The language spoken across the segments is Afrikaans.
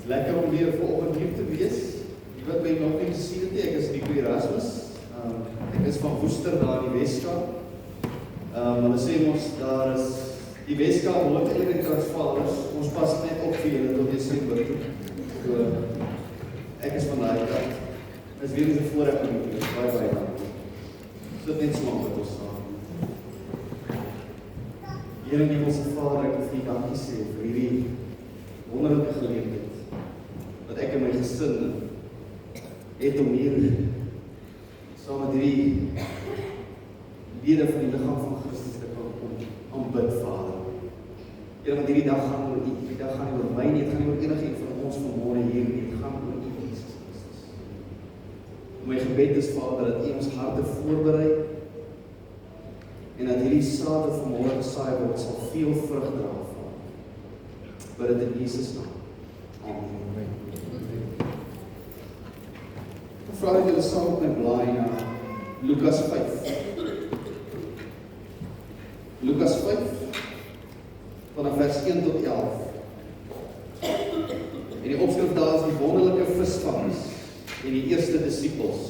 Lekker om weer vanoggend hier te wees. Jy wat my nog nie gesien het nie, ek is Nico Erasmus. Ek is van Woester daar in die Weskaap. Hulle sê ons, daar is die Weskaap hoort eintlik in Transvaal is. Ons pas net op vir julle tot jy sê word. So, ek is van daai kant. Is weer eens 'n voorreg om te wees. Baie dankie. Dit net so wat ons saam. Here in Hemelse Vader, ek wil vir U dankie sê vir hierdie wonderlike geleentheid wat ek en my gesin het om hier saam met hierdie lede van die liggaam van Christus te kan kom aanbid, Vader. Here, want hierdie dag gaan oor U. Hierdie dag gaan nie oor my nie, dit gaan nie oor enigiemand van ons vanmôre hier nie, dit gaan oor U, Jesus Christus. My gebed is, Vader, dat U ons harte voorberei en dat hierdie saad wat vanmôre gesaai word, sal veel vrug dra, Vader. Bid dit in Jesus naam. Amen. Ek vra dat julle saam met my blaai na Lukas 5. Lukas 5, vanaf vers 1 tot 11. En die opskrif daar is die wonderlike visvangers en die eerste disippels.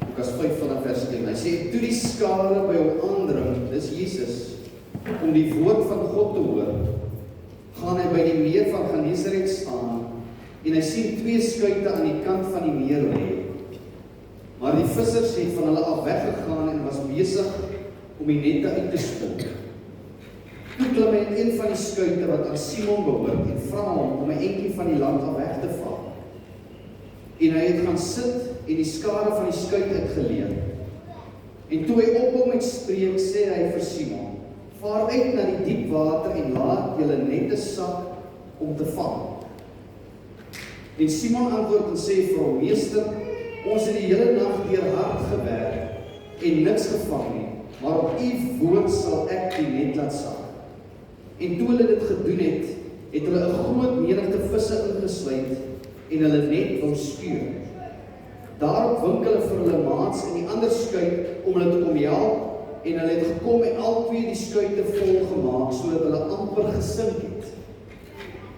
Lukas 5 vanaf vers 1. Hy sê, toe die skare by hom aandring, dis Jesus, om die woord van God te hoor, gaan hy by die meer van Genesaret staan, en hy sien 2 skuite aan die kant van die meer lê. Maar die vissers het van hulle af weggegaan en was besig om die nette uit te spoel. Toe klim hy in een van die skuite wat aan Simon behoort en vra hom om 'n entjie van die land af weg te vat. En hy het gaan sit en die skare van die skuit uitgeleer. En toe hy ophou met spreek, sê hy vir Simon, vaar uit na die diep water en laat julle nette sak om te vang. En Simon antwoord en sê vir hom, Meester, ons het die hele nag deur hard gewerk en niks gevang nie, maar op U woord sal ek die net laat sak. En toe hulle dit gedoen het, het hulle 'n groot menigte visse ingesluit en hulle net wou skeur. Daarop wink hulle vir hulle maats in die ander skuit om hulle te kom help, en hulle het gekom en al 2 die skuite vol gemaak, sodat hulle amper gesink het.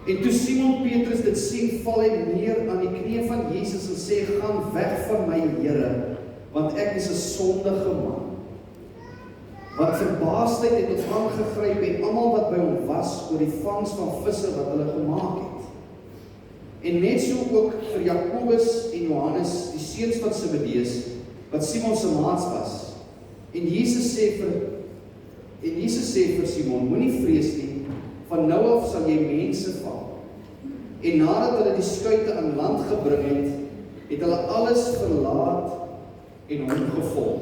En toe Simon Petrus dit sien, val hy neer aan die knieë van Jesus en sê, gaan weg van my, Here, want ek is 'n sondige man. Want verbaasdheid het tot aangegryp en almal wat by hom was oor die vangs van visse wat hulle gemaak het. En net so ook vir Jakobus en Johannes, die seuns van Zebedeus, wat Simon se maats was. En Jesus sê vir Simon, moenie vrees nie, van nou af sal jy mense vang. En nadat hulle die skuite aan land gebring het, het hulle alles verlaat en hom gevolg.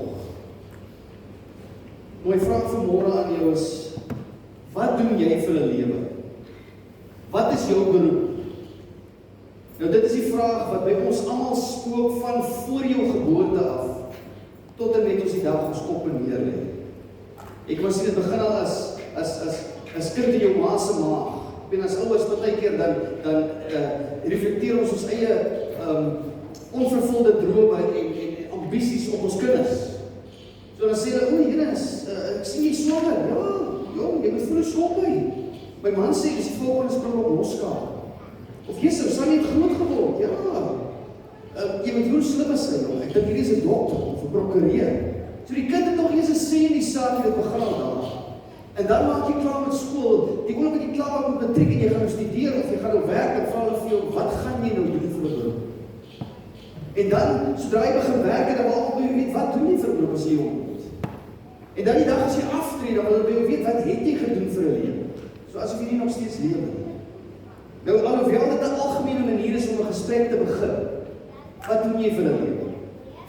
My vraag vanmôre aan jou is, wat doen jy vir 'n lewe? Wat is jou beroep? Nou dit is die vraag wat by ons almal spook van voor jou geboorte af, tot en met ons die dag ons kop en neer lê. Ek was sien dit begin al as kind in jou ma se maag. En as ouers partykeer dan reflekteer ons eie onvervulde drome en ambisies op ons kinders. So dan sê hulle, Jenes, ek sien jy swanger. Ja, jong, jy moet voel skop hy. My man sê, dis die volgende spring op loskaap. Of Jesus, sal jy het groot geword? Ja. Jy moet hoe slim is hy, jong. Ek dink hierdie is 'n dokter of 'n prokureur. So die kind het nog eers 'n sê in die saak, jy het begin al daar. En dan maak jy klaar met skool. Die oomblik wat jy klaar maak met matriek en jy gaan nou studeer of jy gaan nou werk, en vra hulle vir jou, wat gaan jy nou doen vir 'n beroep? En dan, sodra jy begin werk, dan wil jy weet, wat doen jy vir 'n beroep as jy jong word? En dan die dag as jy aftree, dan wil jy weet, wat het jy gedoen vir 'n lewe? So asof jy nie nog steeds lewe. Nou, alhoewel dit 'n algemene manier is om 'n gesprek te begin, wat doen jy vir 'n lewe?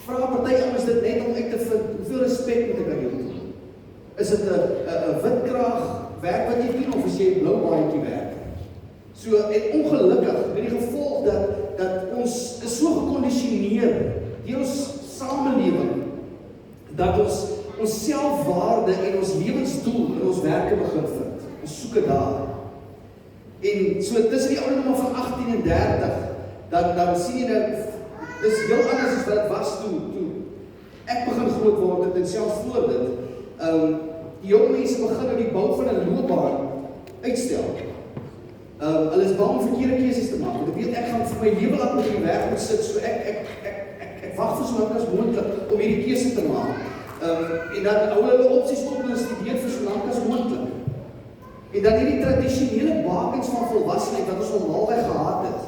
Vra party ouens dit net om uit te vind, hoeveel respek moet ek aan jou doen? Is dit 'n witkraag werk wat jy doen, of is jy 'n blou baadjie werk? So, en ongelukkig, met die gevolg dat ons is so gekondisioneer deur ons samelewing, dat ons selfwaarde en ons lewensdoel in ons werke begin vind. Ons soek dit daar. En so tussen die ouderdom van 18 en 30, dan sien jy dat dis heel anders as wat dit was toe ek begin groot word en selfs voor dit. Die jong mense begin nou die bou van 'n loopbaan uitstel. Hulle is bang om verkeerde keuses te maak, want ek weet ek gaan vir my lewe lank met die werk moet sit, so ek wag vir so lank as moontlik om hierdie keuse te maak. En dan hou hulle opsies op en studeer vir so lank as moontlik. En dan hierdie tradisionele bakens van volwassenheid wat ons normaalweg gehad het,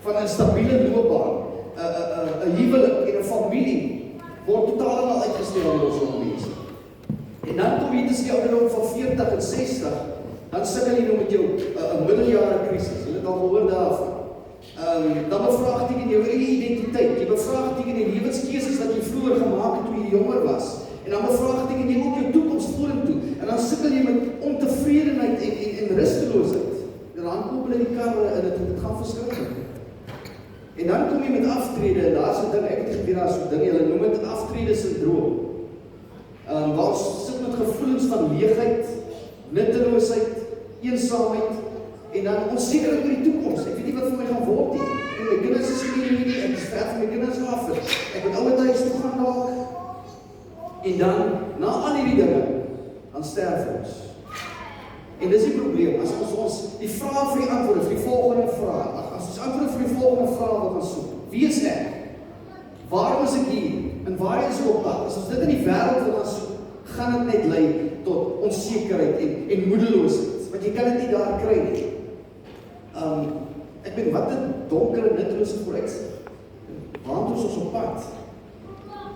van 'n stabiele loopbaan, 'n huwelik en 'n familie, word totaal en al uitgestel deur ons jong mense. En dan kom jy tussen die ouderdom van 40 en 60, dan sukkel jy nou met jou 'n middeljare krisis. Jy het al gehoor daarvan. Dan bevraagteken jou eie identiteit. Jy bevraagteken die lewenskeuses wat jy vroeër gemaak het toe jy jonger was. En dan bevraagteken jy ook jou toekoms vorentoe. En dan sukkel jy met ontevredenheid en rusteloosheid. En dan koppel jy die karre en dit gaan verskriklik. En dan kom jy met aftrede, en daar is 'n ding, ek het geweet daar is 'n ding, hulle noem dit aftrede syndroom. Waar ons sit met gevoelens van leegheid, nutteloosheid, eensaamheid, en dan onsekerheid oor die toekoms. Ek weet nie wat vir my gaan word nie. En my kinders is nie, ek is ver van my kinders af, ek moet altyd huis toe gaan dalk. En dan, na al hierdie dinge, dan sterf ons. En dis die probleem, as ons die vraag vir die antwoorde, vir die volgende vraag, as ons antwoorde vir die volgende vraag wil gaan soek, wie is ek? Waarom is ek hier? En waar is ek op pad? As ons dit in die wêreld wil gaan soek, gaan dit net lei tot onsekerheid en moedeloosheid, want jy kan dit nie daar kry nie. Ek weet, wat 'n donker en nuttelose vooruitsig. Waar is ons op pad?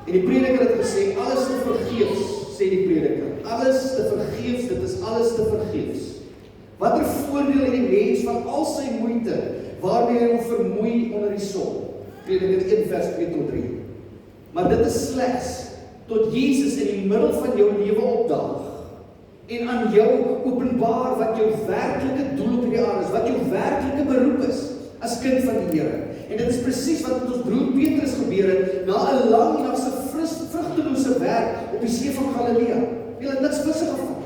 En die prediker het gesê, alles te vergeefs, sê die prediker. Alles te vergeefs, dit is alles te vergeefs. Watter voordeel het die mens van al sy moeite, waarmee hy hom vermoei onder die son? Prediker 1 vers 2 tot 3. Maar dit is slegs, tot Jesus in die middel van jou lewe opdaag, en aan jou openbaar wat jou werklike doel op hierdie aarde is, wat jou werklike beroep is, as kind van die Here. En dit is presies wat met ons broer Petrus gebeur het, na 'n lang nag se vrugtelose werk op die see van Galilea. Hulle het niks visse gevang.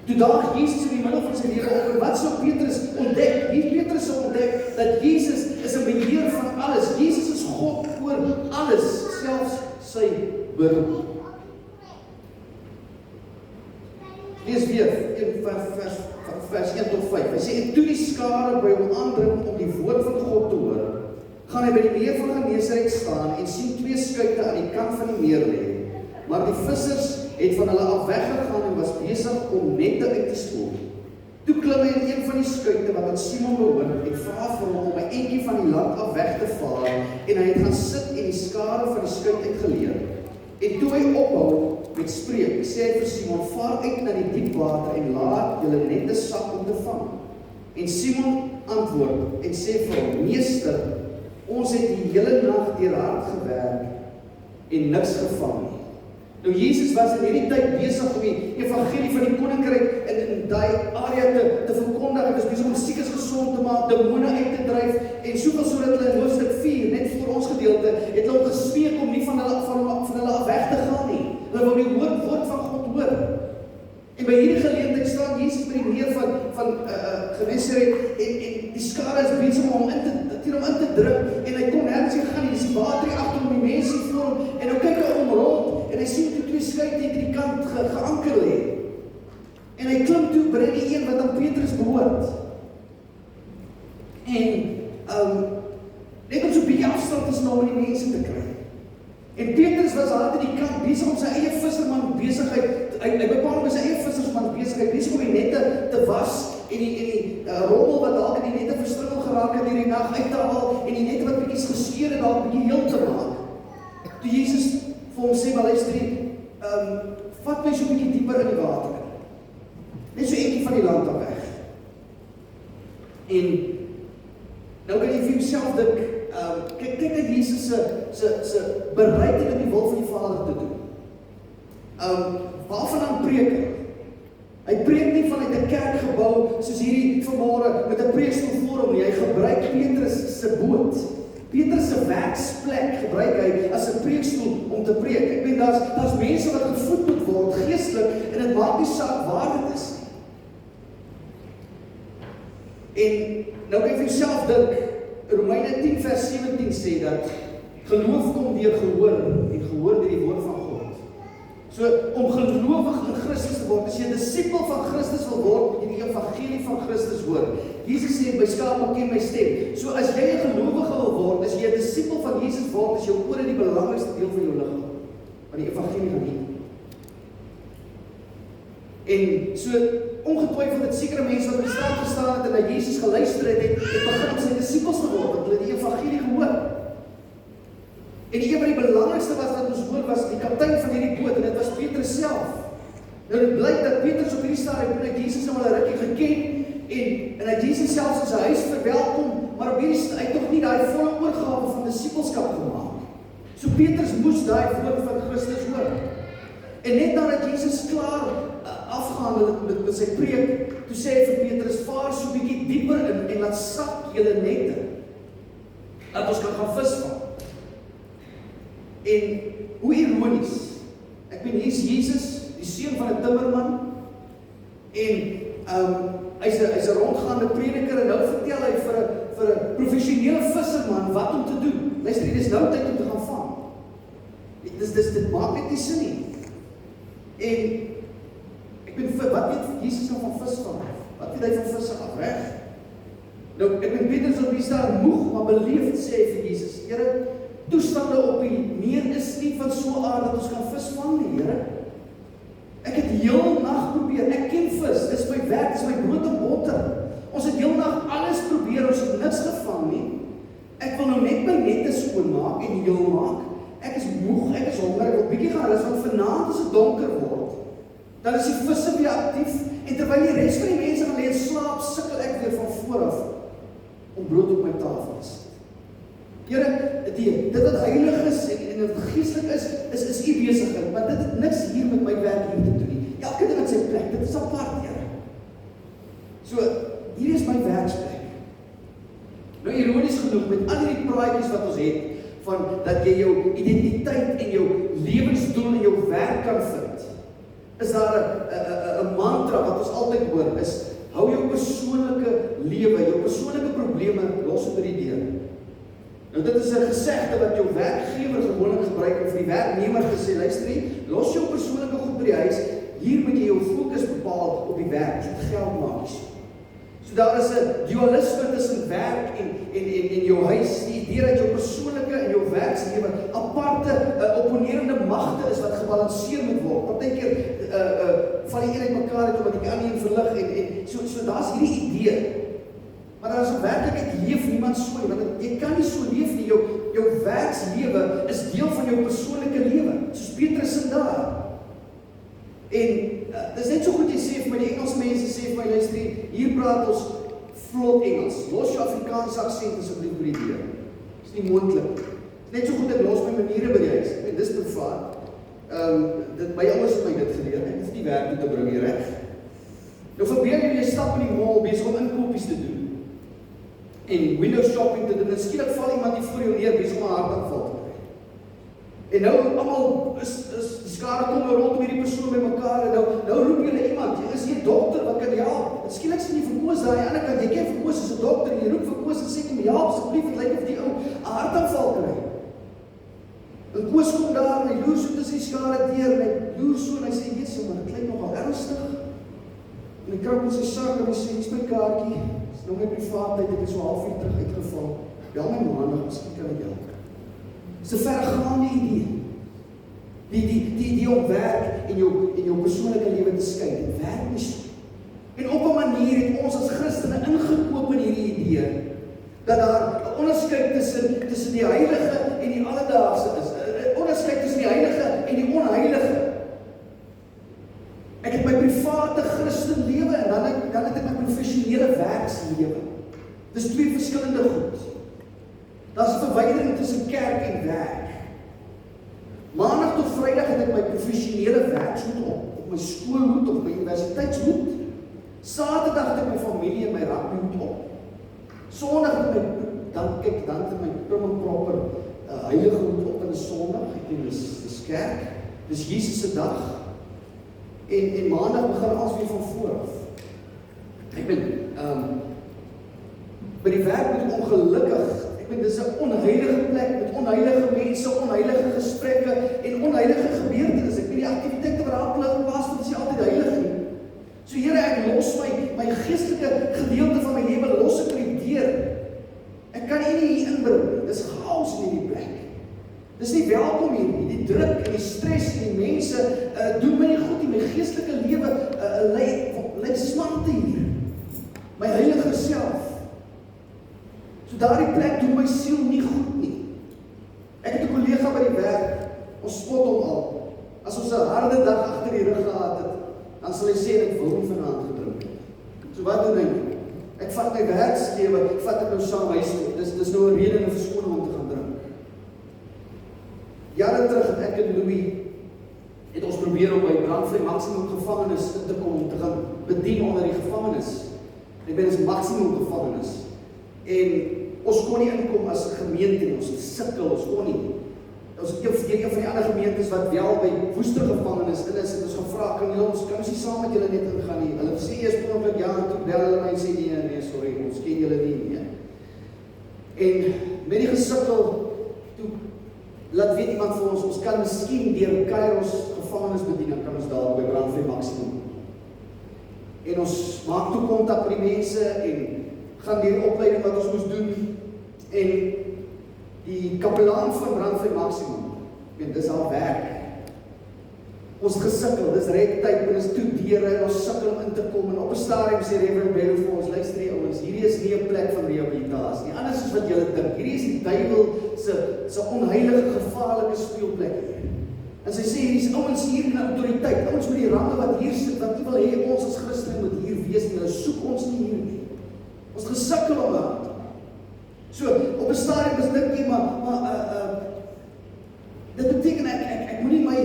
Toe daag Jesus in die middel van sy lewe op, en wat sou Petrus ontdek? Petrus sou ontdek dat Jesus is 'n beheer van alles. Jesus is God oor alles, selfs sy beroep. Lees weer, vers 1 tot 5. Hy sê, en toe die skare by hom aandring om die woord van God te hoor, gaan hy by die meer van Genesaret staan en sien 2 skuite aan die kant van die meer lê. Maar die vissers het van hulle af weggegaan en was besig om nette uit te spoel. Toe klim hy in een van die skuite wat aan Simon behoort en vra vir hom om 'n entjie van die land af weg te vaar, en hy het gaan sit en die skare van die skuit uitgeleer. En toe hy ophou met spreek, sê hy vir Simon, vaar uit na die diep water en laat julle nette sak om te vang. En Simon antwoord en sê vir hom, meester, ons het die hele nag deur hard gewerk en niks gevang nie. Nou Jesus was in hierdie tyd besig om die evangelie van die koninkryk in daai area te verkondig. Hy was besig om siekes gesond te maak, demone uit te dryf, en soveel sodat hulle in hoofstuk 4, net voor ons gedeelte, het hulle hom gesmeek om nie van hulle af weg te gaan nie. Hulle wou die woord van God hoor. En by hierdie geleentheid staan Jesus by die meer van Genesaret, en die skare is besig om hom in te druk, en hy kon nergens gaan nie, dis die water hier agter hom, die mense voor hom, en nou kyk hy om rond, en hy sien toe 2 skuite het die kant geanker lê. En hy klim toe by die een wat aan Petrus behoort. En net om so 'n bietjie afstand tussen hom en die mense te kry. En Petrus was aan die kant besig om sy eie visserman besigheid, hy bepaal met sy eie vissersman besigheid, besig om die nette te was, en die rommel wat dalk in die nette verstrikkel geraak het hierdie nag uit te haal, en die nette wat bietjie geskeur het dalk bietjie heel te maak. Toe Jesus vir hom sê, maar luister, vat my so 'n bietjie dieper in die water. Net so eentjie van die land af weg. En nou kan jy vir jouself dink, kyk dat Jesus se bereidheid om die wil van die Vader te doen. Waarvan dan preek hy? Hy preek nie vanuit 'n kerkgebou soos hierdie vanmôre met 'n preekstoel voor hom nie. Hy gebruik Petrus se boot. Petrus se werksplek gebruik hy as 'n preekstoel om te preek. Ek weet daar's mense wat gevoed moet word geestelik, en dit maak nie saak waar dit is nie. En nou kan jy vir jouself dink, Romeine 10 vers 17 sê dat geloof kom deur gehoor en gehoor deur die woord van God. So, om gelowig in Christus te word, as jy 'n disipel van Christus wil word, moet jy die evangelie van Christus hoor. Jesus sê, my skape ken my stem. So, as jy 'n gelowige wil word, as jy 'n disipel van Jesus word, is jou ore die belangrikste deel van jou liggaam, van die evangelie van die. En so, ongetwyfeld het sekere mense wat op die straat gestaan het en na Jesus geluister het begin om sy disipels te word, want hulle het die evangelie gehoor. En een van die belangrikste wat ons hoor was die kaptein van hierdie boot, en dit was Petrus self. Nou dit blyk dat Petrus op hierdie stadium het Jesus nou al 'n rukkie geken, en hy het Jesus selfs in sy huis verwelkom, maar op hierdie hy het nog nie daai volle oorgawe van disipelskap gemaak. So Petrus moes daai woord van Christus hoor. En net nadat Jesus klaar afgehandel het met sy preek, toe sê hy vir Petrus, vaar so 'n bietjie dieper in en laat sak julle nette, dat ons kan gaan visvang. En hoe ironies, ek meen, hier is Jesus, die seun van 'n timmerman, en hy's 'n rondgaande prediker, en nou vertel hy vir 'n professionele visserman wat om te doen. Luister, dit is nou tyd om te gaan vang. Dit maak net nie sin nie. En ek bedoel, wat weet Jesus nou van visvang af? Wat weet hy van visse af, reg? Nou, ek ben Petrus op die staan moeg, maar beleefd sê hy vir Jesus, Here, toestande op die meer is nie van so aard dat ons kan vis vang nie, Here. Ek het heel nag probeer, ek ken vis, dis my werk, dis my brood en botter. Ons het heel nag alles probeer, ons het niks gevang nie. Ek wil nou net my nette skoonmaak en heel maak. Ek is moeg, ek is honger, ek wil bietjie gaan rus, want vanaand as dit donker word, dan is die visse weer aktief, en terwyl die res van die mense gaan lê en slaap, sukkel ek weer van vooraf om brood op my tafel te sit. Here, dit wat heilig is en geestelik is u besigheid, maar dit het niks hier met my werk hier te doen nie. Elke ding in sy plek, dit is apart, Here. So, hier is my werksplek. Nou ironies genoeg, met al die praatjies wat ons het, van dat jy jou identiteit en jou lewensdoel in jou werk kan vind, is daar 'n mantra wat ons altyd hoor, is, hou jou persoonlike lewe, jou persoonlike probleme los onder die deur. Nou dit is 'n gesegde wat jou werkgewer gewoonlik gebruik, of die werknemer gesê, luister nie, los jou persoonlike goed by die huis, hier moet jy jou fokus bepaal op die werk, so dit geld maak. So daar is 'n dualisme tussen werk en jou huis, die idee dat jou persoonlike en jou werkslewe aparte, opponerende magte is wat gebalanseer moet word. Partykeer val die een uit mekaar uit omdat die ander een verlig, en so daar's hierdie idee. Maar daar is 'n werklikheid, leef niemand so nie, want jy kan nie so leef nie, jou werkslewe is deel van jou persoonlike lewe, soos Petrus sê daar. En dis net so goed jy sê vir my, die Engelse mense sê vir my, luister hier praat ons vlot Engels, los jou Afrikaanse aksent asseblief by die deur. Dis nie moontlik. Net so goed ek los my maniere by die huis, en dis privaat. My ouers het my dit geleer, ek hoef nie werk toe te bring hier, reg. Nou verbeel jy stap in die mall besig om inkopies te doen, en window shopping te doen, en skielik val iemand hier voor jou neer, besig om 'n hartaanval te kry. En nou, almal die skare kom nou rondom hierdie persoon by mekaar, en nou roep julle iemand, jy is hier dokter, wat kan help? En skielik sien jy vir Koos daar aan die ander kant, jy ken vir Koos as 'n dokter, en jy roep vir Koos en sê, kom help, asseblief, het lyk of die ou 'n hartaanval kry. En Koos kom daar, en hy loer so tussen die skare deur, en hy loer so, en hy sê, Jesus, maar dit lyk nogal ernstig. En hy krap in sy sak, en hy sê, dis my kaartjie, dis nou my privaatheid, ek het so halfuur terug uitgeval, bel my maandag, miskien kan ek help. Dis 'n verregaande idee. Die idee om werk en jou persoonlike lewe te skei, dit werk nie so. En op 'n manier het ons as Christene ingekoop in hierdie idee, dat daar 'n onderskeid tussen die heilige en die alledaagse is, 'n onderskeid tussen die heilige en die onheilige. Ek het my private Christen lewe, en dan het ek my professionele werkslewe. Dis twee verskillende goed. Daar's 'n verwydering tussen kerk en werk. Maandag tot Vrydag het ek my professionele werkshoed op my skoolhoed of my universiteitshoed. Saterdag het ek my familie en my rugbyhoed op. Sondag het ek dan het my prim en proper heilige hoed op in 'n Sondag. Ek dink dis kerk. Dis Jesus se dag. En maandag begin alles weer van voor af. Ek ben by die werk moet ongelukkig. Dit is 'n onheilige plek met onheilige mense, onheilige gesprekke en onheilige gebeurtenisse. Ek weet die aktiwiteit kan nie hier inbring nie. Dis chaos in hierdie plek. Dis nie welkom hier nie. Die druk en die stres en die mense doen my nie goed nie. My geestelike lewe lei smarte hier. My heilige self. So daardie plek doen my siel nie goed nie. Ek het 'n kollega by die werk, ons spot hom al. As ons 'n harde dag agter die rug gehad het, dan sal hy sê ek wil hom vanaand gedrink het. So wat doen hy? Ek vat my werkslewe, ek vat ek nou saam huis toe. Dis nou 'n rede en 'n verskoning om te gaan drink. Jare terug het ek en Louis het ons probeer om by Brandvlei Maximum gevangenis in te kom om te gaan bedien onder die gevangenis. Ek ben as Maximum gevangenis. En ons kon nie inkom as 'n gemeente, ons het sukkel, ons kon nie. Ons het een van die ander gemeentes wat wel by Woester gevangenis in is, en ons gevra, kan ons nie saam met julle net ingaan nie. Hulle sê eers oomblik ja, en toe bel hulle my en sê nee, sorry, ons ken julle nie. En met die gesukkel, toe laat weet iemand vir ons kan miskien deur Kairos gevangenisbediening, kan ons daar by Brandvlei Maximum. En ons maak toe kontak met die mense, en gaan die opleiding wat ons moes doen, en die kapelaan van Brandvlei Maximum, en dis al werk. Ons gesukkel, dis red tyd, en is toe deure, en ons sukkel om in te kom, en op 'n stadium sê Reverend Bello vir ons, luister die ouens, hierdie is nie 'n plek van rehabilitasie nie, anders is wat julle dink, hierdie is die duiwel se onheilige, gevaarlike speelplek hier. En sy sê, hierdie ouens hier in autoriteit, ouens met die rande wat hier sit, wat nie wil hê ons as Christen moet hier wees nie, hulle soek ons nie hier nie. Ons gesukkel om dat. So, op 'n stadium is dink jy, maar dit beteken ek moenie my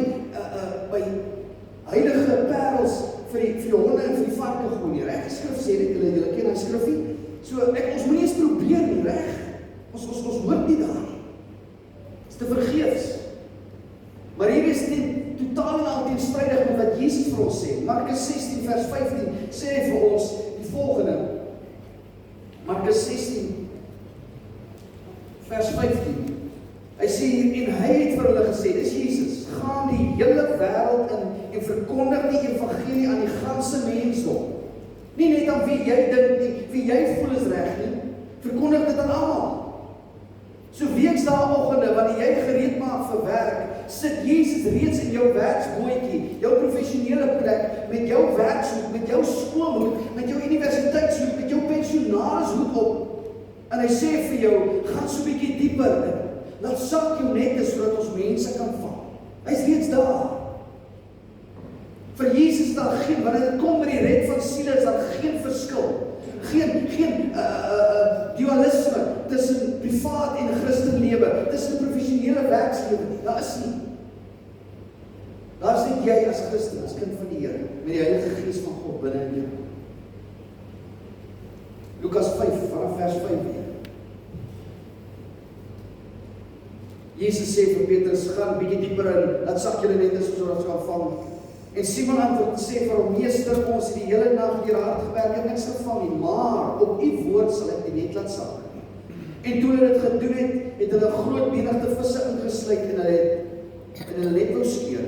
heilige parels vir die honde en vir die varke gooi nie, reg? Die skrif sê dit, julle ken die skrifie. So, ons moenie eens probeer nie, reg? Ons hoort nie daar nie. Dit is te vergeefs. Maar hier is dit totaal en al teenstrydig met wat Jesus vir ons sê. Markus 16 vers 15 sê hy vir ons die volgende. Markus 16 vers 15. Hy sê hier, en hy het vir hulle gesê, dis Jesus, gaan die hele wêreld in en verkondig die evangelie aan die ganse mensdom. Nie net aan wie jy dink nie, wie jy voel is reg nie, verkondig dit aan almal. So weksdaeoggende, wanneer jy gereed maak vir werk, sit Jesus reeds in jou werksbootjie, jou professionele plek, met jou werkshoek, met jou skoolhoek, met jou universiteitshoek, met jou pensionaarshoek op. En hy sê vir jou, gaan so 'n bietjie dieper in. Laat sak jou net sodat ons mense kan vang. Hy's reeds daar. Vir Jesus daar geen, wanneer dit kom by die red van siele, is daar geen verskil. Geen dualisme tussen privaat en Christen lewe, tussen professionele werkslewe nie. Daar is nie. Daar is net jy as Christen, as kind van die Here, met die Heilige Gees van God binne in jou. Lukas 5, vanaf vers 5 weer. Jesus sê vir Petrus, gaan bietjie dieper in, laat sak julle net sodat ons kan vang. En Simon antwoord sê vir hom, meester, ons het die hele nag deur hard gewerk en niks gevang nie, maar op u woord sal ek die net laat sak. En toe hulle dit gedoen het, het hulle 'n groot menigte visse ingesluit en hulle net wou skeer.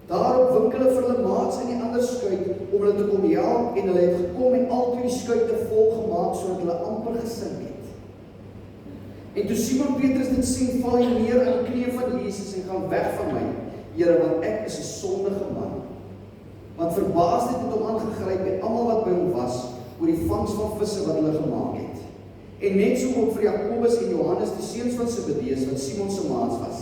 Daarop wink hulle vir hulle maats in die ander skuit om hulle te kom help, en hulle het gekom en al twee skuite vol gemaak sodat hulle amper gesink het. En toe Simon Petrus dit sien, val hy neer aan die knieë van Jesus en gaan weg van my, Here, want ek is 'n sondige man. Want verbaasd het hom aangegryp en almal wat by hom was oor die vangs van visse wat hulle gemaak het. En net so ook vir Jakobus en Johannes, die seuns van Zebedeus, wat Simon se maats was.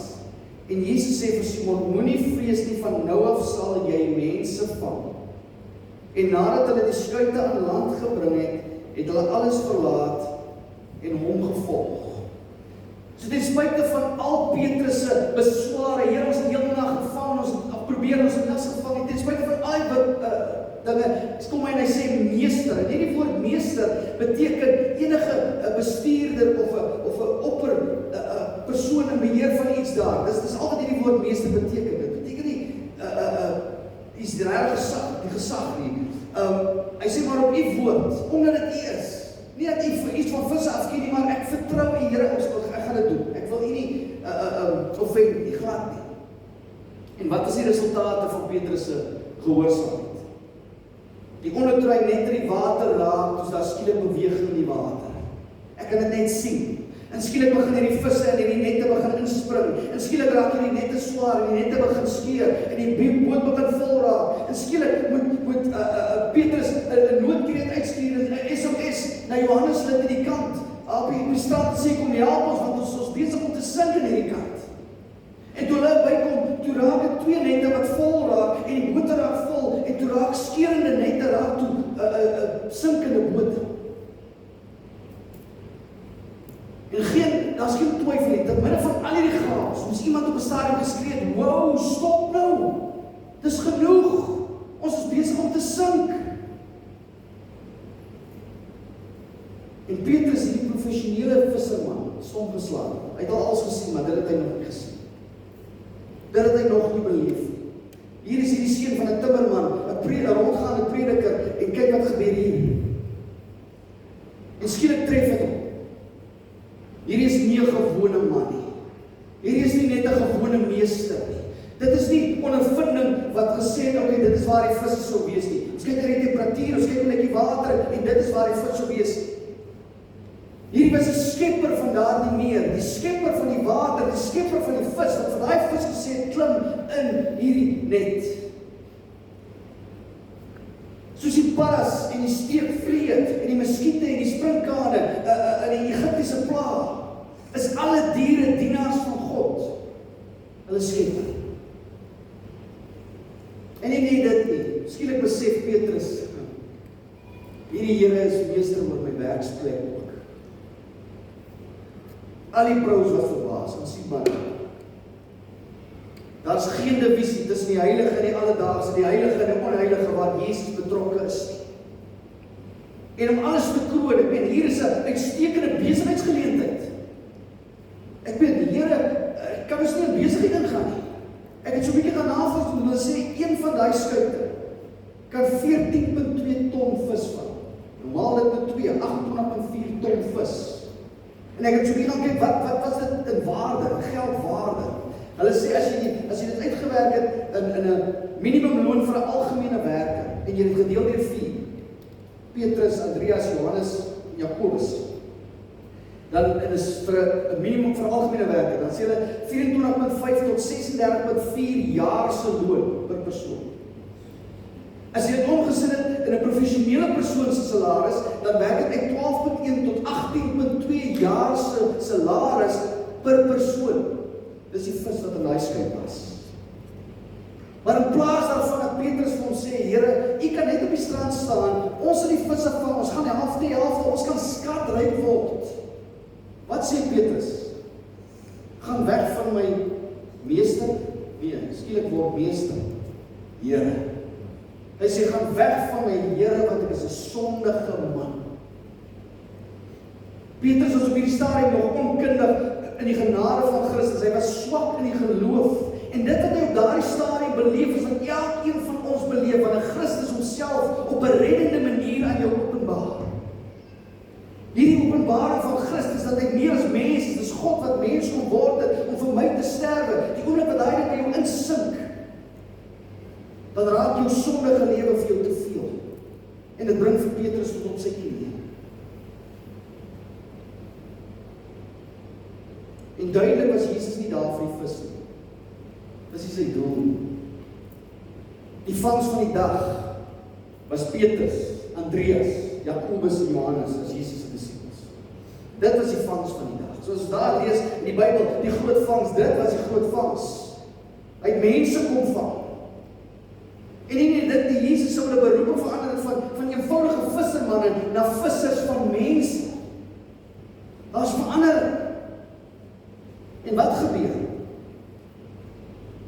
En Jesus sê vir Simon, moenie vrees nie, van nou af sal jy mense vang. En nadat hulle die skuite aan land gebring het, het hulle alles verlaat en hom gevolg. So ten spyte van al Petrus se besware, Here, ons het die hele nag gevang, ons het probeer, ons het niks gevang, ten spyte van al dinge, kom hy en hy sê meester, en hierdie woord meester beteken enige bestuurder of 'n opper persoon in beheer van iets daar. Dis altyd hierdie woord meester beteken. Dit beteken nie Israel die gesag nie. Hy sê maar op u woord, omdat dit u is. Nie dat u vir iets van visse afskeid nie, maar ek vertrou u, Here, ek gaan dit doen. Ek wil u nie offend nie, glad nie. En wat is die resultate van Petrus se gehoorsaamheid? Die ondertrui net in die water raak, dus daar skielik beweging in die water. Ek kan dit net sien. En skielik begin hierdie visse en hierdie nette begin inspring. En skielik raak hierdie nette swaar en die nette begin skeur en die boot begin vol raak. En skielik moet Petrus 'n noodkreet uitstuur, 'n SOS na Johannes lid aan die kant. Op die strand sê kom help ons want ons is besig om te sink in hierdie kant. En toe hulle bykom, toe raak dit 2 nette wat vol raak en die boot raak vol en toe raak skeurende nette raak toe 'n sinkende boot. En daar's geen twyfel nie, te midde van al hierdie chaos, moes iemand op 'n stadium geskree het, "Wow, stop nou! Dis genoeg! Ons is besig om te sink." En Petrus, die professionele visserman, stom geslaan. Hy het al alles gesien, maar dit het hy nog nie gesien. Dit het hy nog nie beleef. Hier is hierdie seun van 'n timmerman, 'n rondgaande prediker, en kyk wat gebeur hier. En skielik tref dit hom. Hierdie is nie 'n gewone man nie. Hierdie is nie net 'n gewone meester nie. Dit is nie ondervinding wat gesê het, okay, dit is waar die vis sou wees nie. Ons kyk na die temperatuur, ons kyk na die water, en dit is waar die vis sou wees. Hierdie was die skepper van daardie meer, die skepper van die water, die skepper van die vis, wat vir daai vis gesê het, klim in hierdie net. Soos die paras en die steekvreet en die muskiete en die sprinkane in die Egiptiese plaag, is alle diere dienaars van God, hulle skepper. En nie net dit nie, skielik besef Petrus, hierdie Here is meester oor my werksplek ook. Al die pros wat verbaas, en sien maar, daar is geen divisie tussen die heilige en die alledaagse, die heilige en die onheilige waar Jesus betrokke is. En om alles te kroon, ek meen, hier is 'n uitstekende besigheidsgeleentheid. Ek meen, die Here kan ons nie in besigheid ingaan nie. Ek het so 'n bietjie gaan navors doen, hulle sê, een van daai skuite kan 14,2 ton vis vang. Normaal dit met 2, 28,4 ton vis. En ek het so 'n bietjie gaan kyk, wat was dit in waarde, in geldwaarde? Hulle sê, as jy dit uitgewerk het in 'n minimumloon vir 'n algemene werker, en jy het gedeel deur 4, Petrus, Andreas, Johannes, Jakobus, dan is vir 'n minimum vir 'n algemene werker, dan sê hulle 24,5 tot 36,4 jaar se loon per persoon. As jy dit omgesit het in 'n professionele persoon se salaris, dan werk dit uit 12,1 tot 18,2 jaar se salaris per persoon. Dis die vis wat in daai skuit was. Maar in plaas daarvan dat Petrus vir hom sê, Here, U kan net op die strand staan, ons sal die visse vang, ons gaan die helfte, ons kan skatryk word. Wat sê Petrus? Gaan weg van my meester? Nee, skielik word meester Here. Hy sê, gaan weg van my Here, want ek is 'n sondige man. Petrus was op hierdie stadium nog onkundig in die genade van Christus. Hy was swak in die geloof. En dit wat hy op daardie stadium beleef, is wat elkeen van ons beleef, wanneer Christus homself op 'n reddende manier aan jou openbaar. Hierdie openbaring van Christus, dat hy meer as mens is, dis God wat mens kom word het, om vir my te sterwe, die oomblik wat hy by jou insink, dan raak jou sondige lewe vir jou te veel. En dit bring vir Petrus tot op sy knieë. En duidelik was Jesus nie daar vir die vis nie. Dis nie sy doel nie. Die vangs van die dag was Petrus, Andreas, Jakobus en Johannes as Jesus se disippels. Dit was die vangs van die dag. Soos ons daar lees in die Bybel, die groot vangs, dit was die groot vangs. Hy het mense kom vang. En nie dit die Jesus sou hulle beroep verander het van eenvoudige vissermanne na vissers van mense. Daar's verandering. En wat gebeur?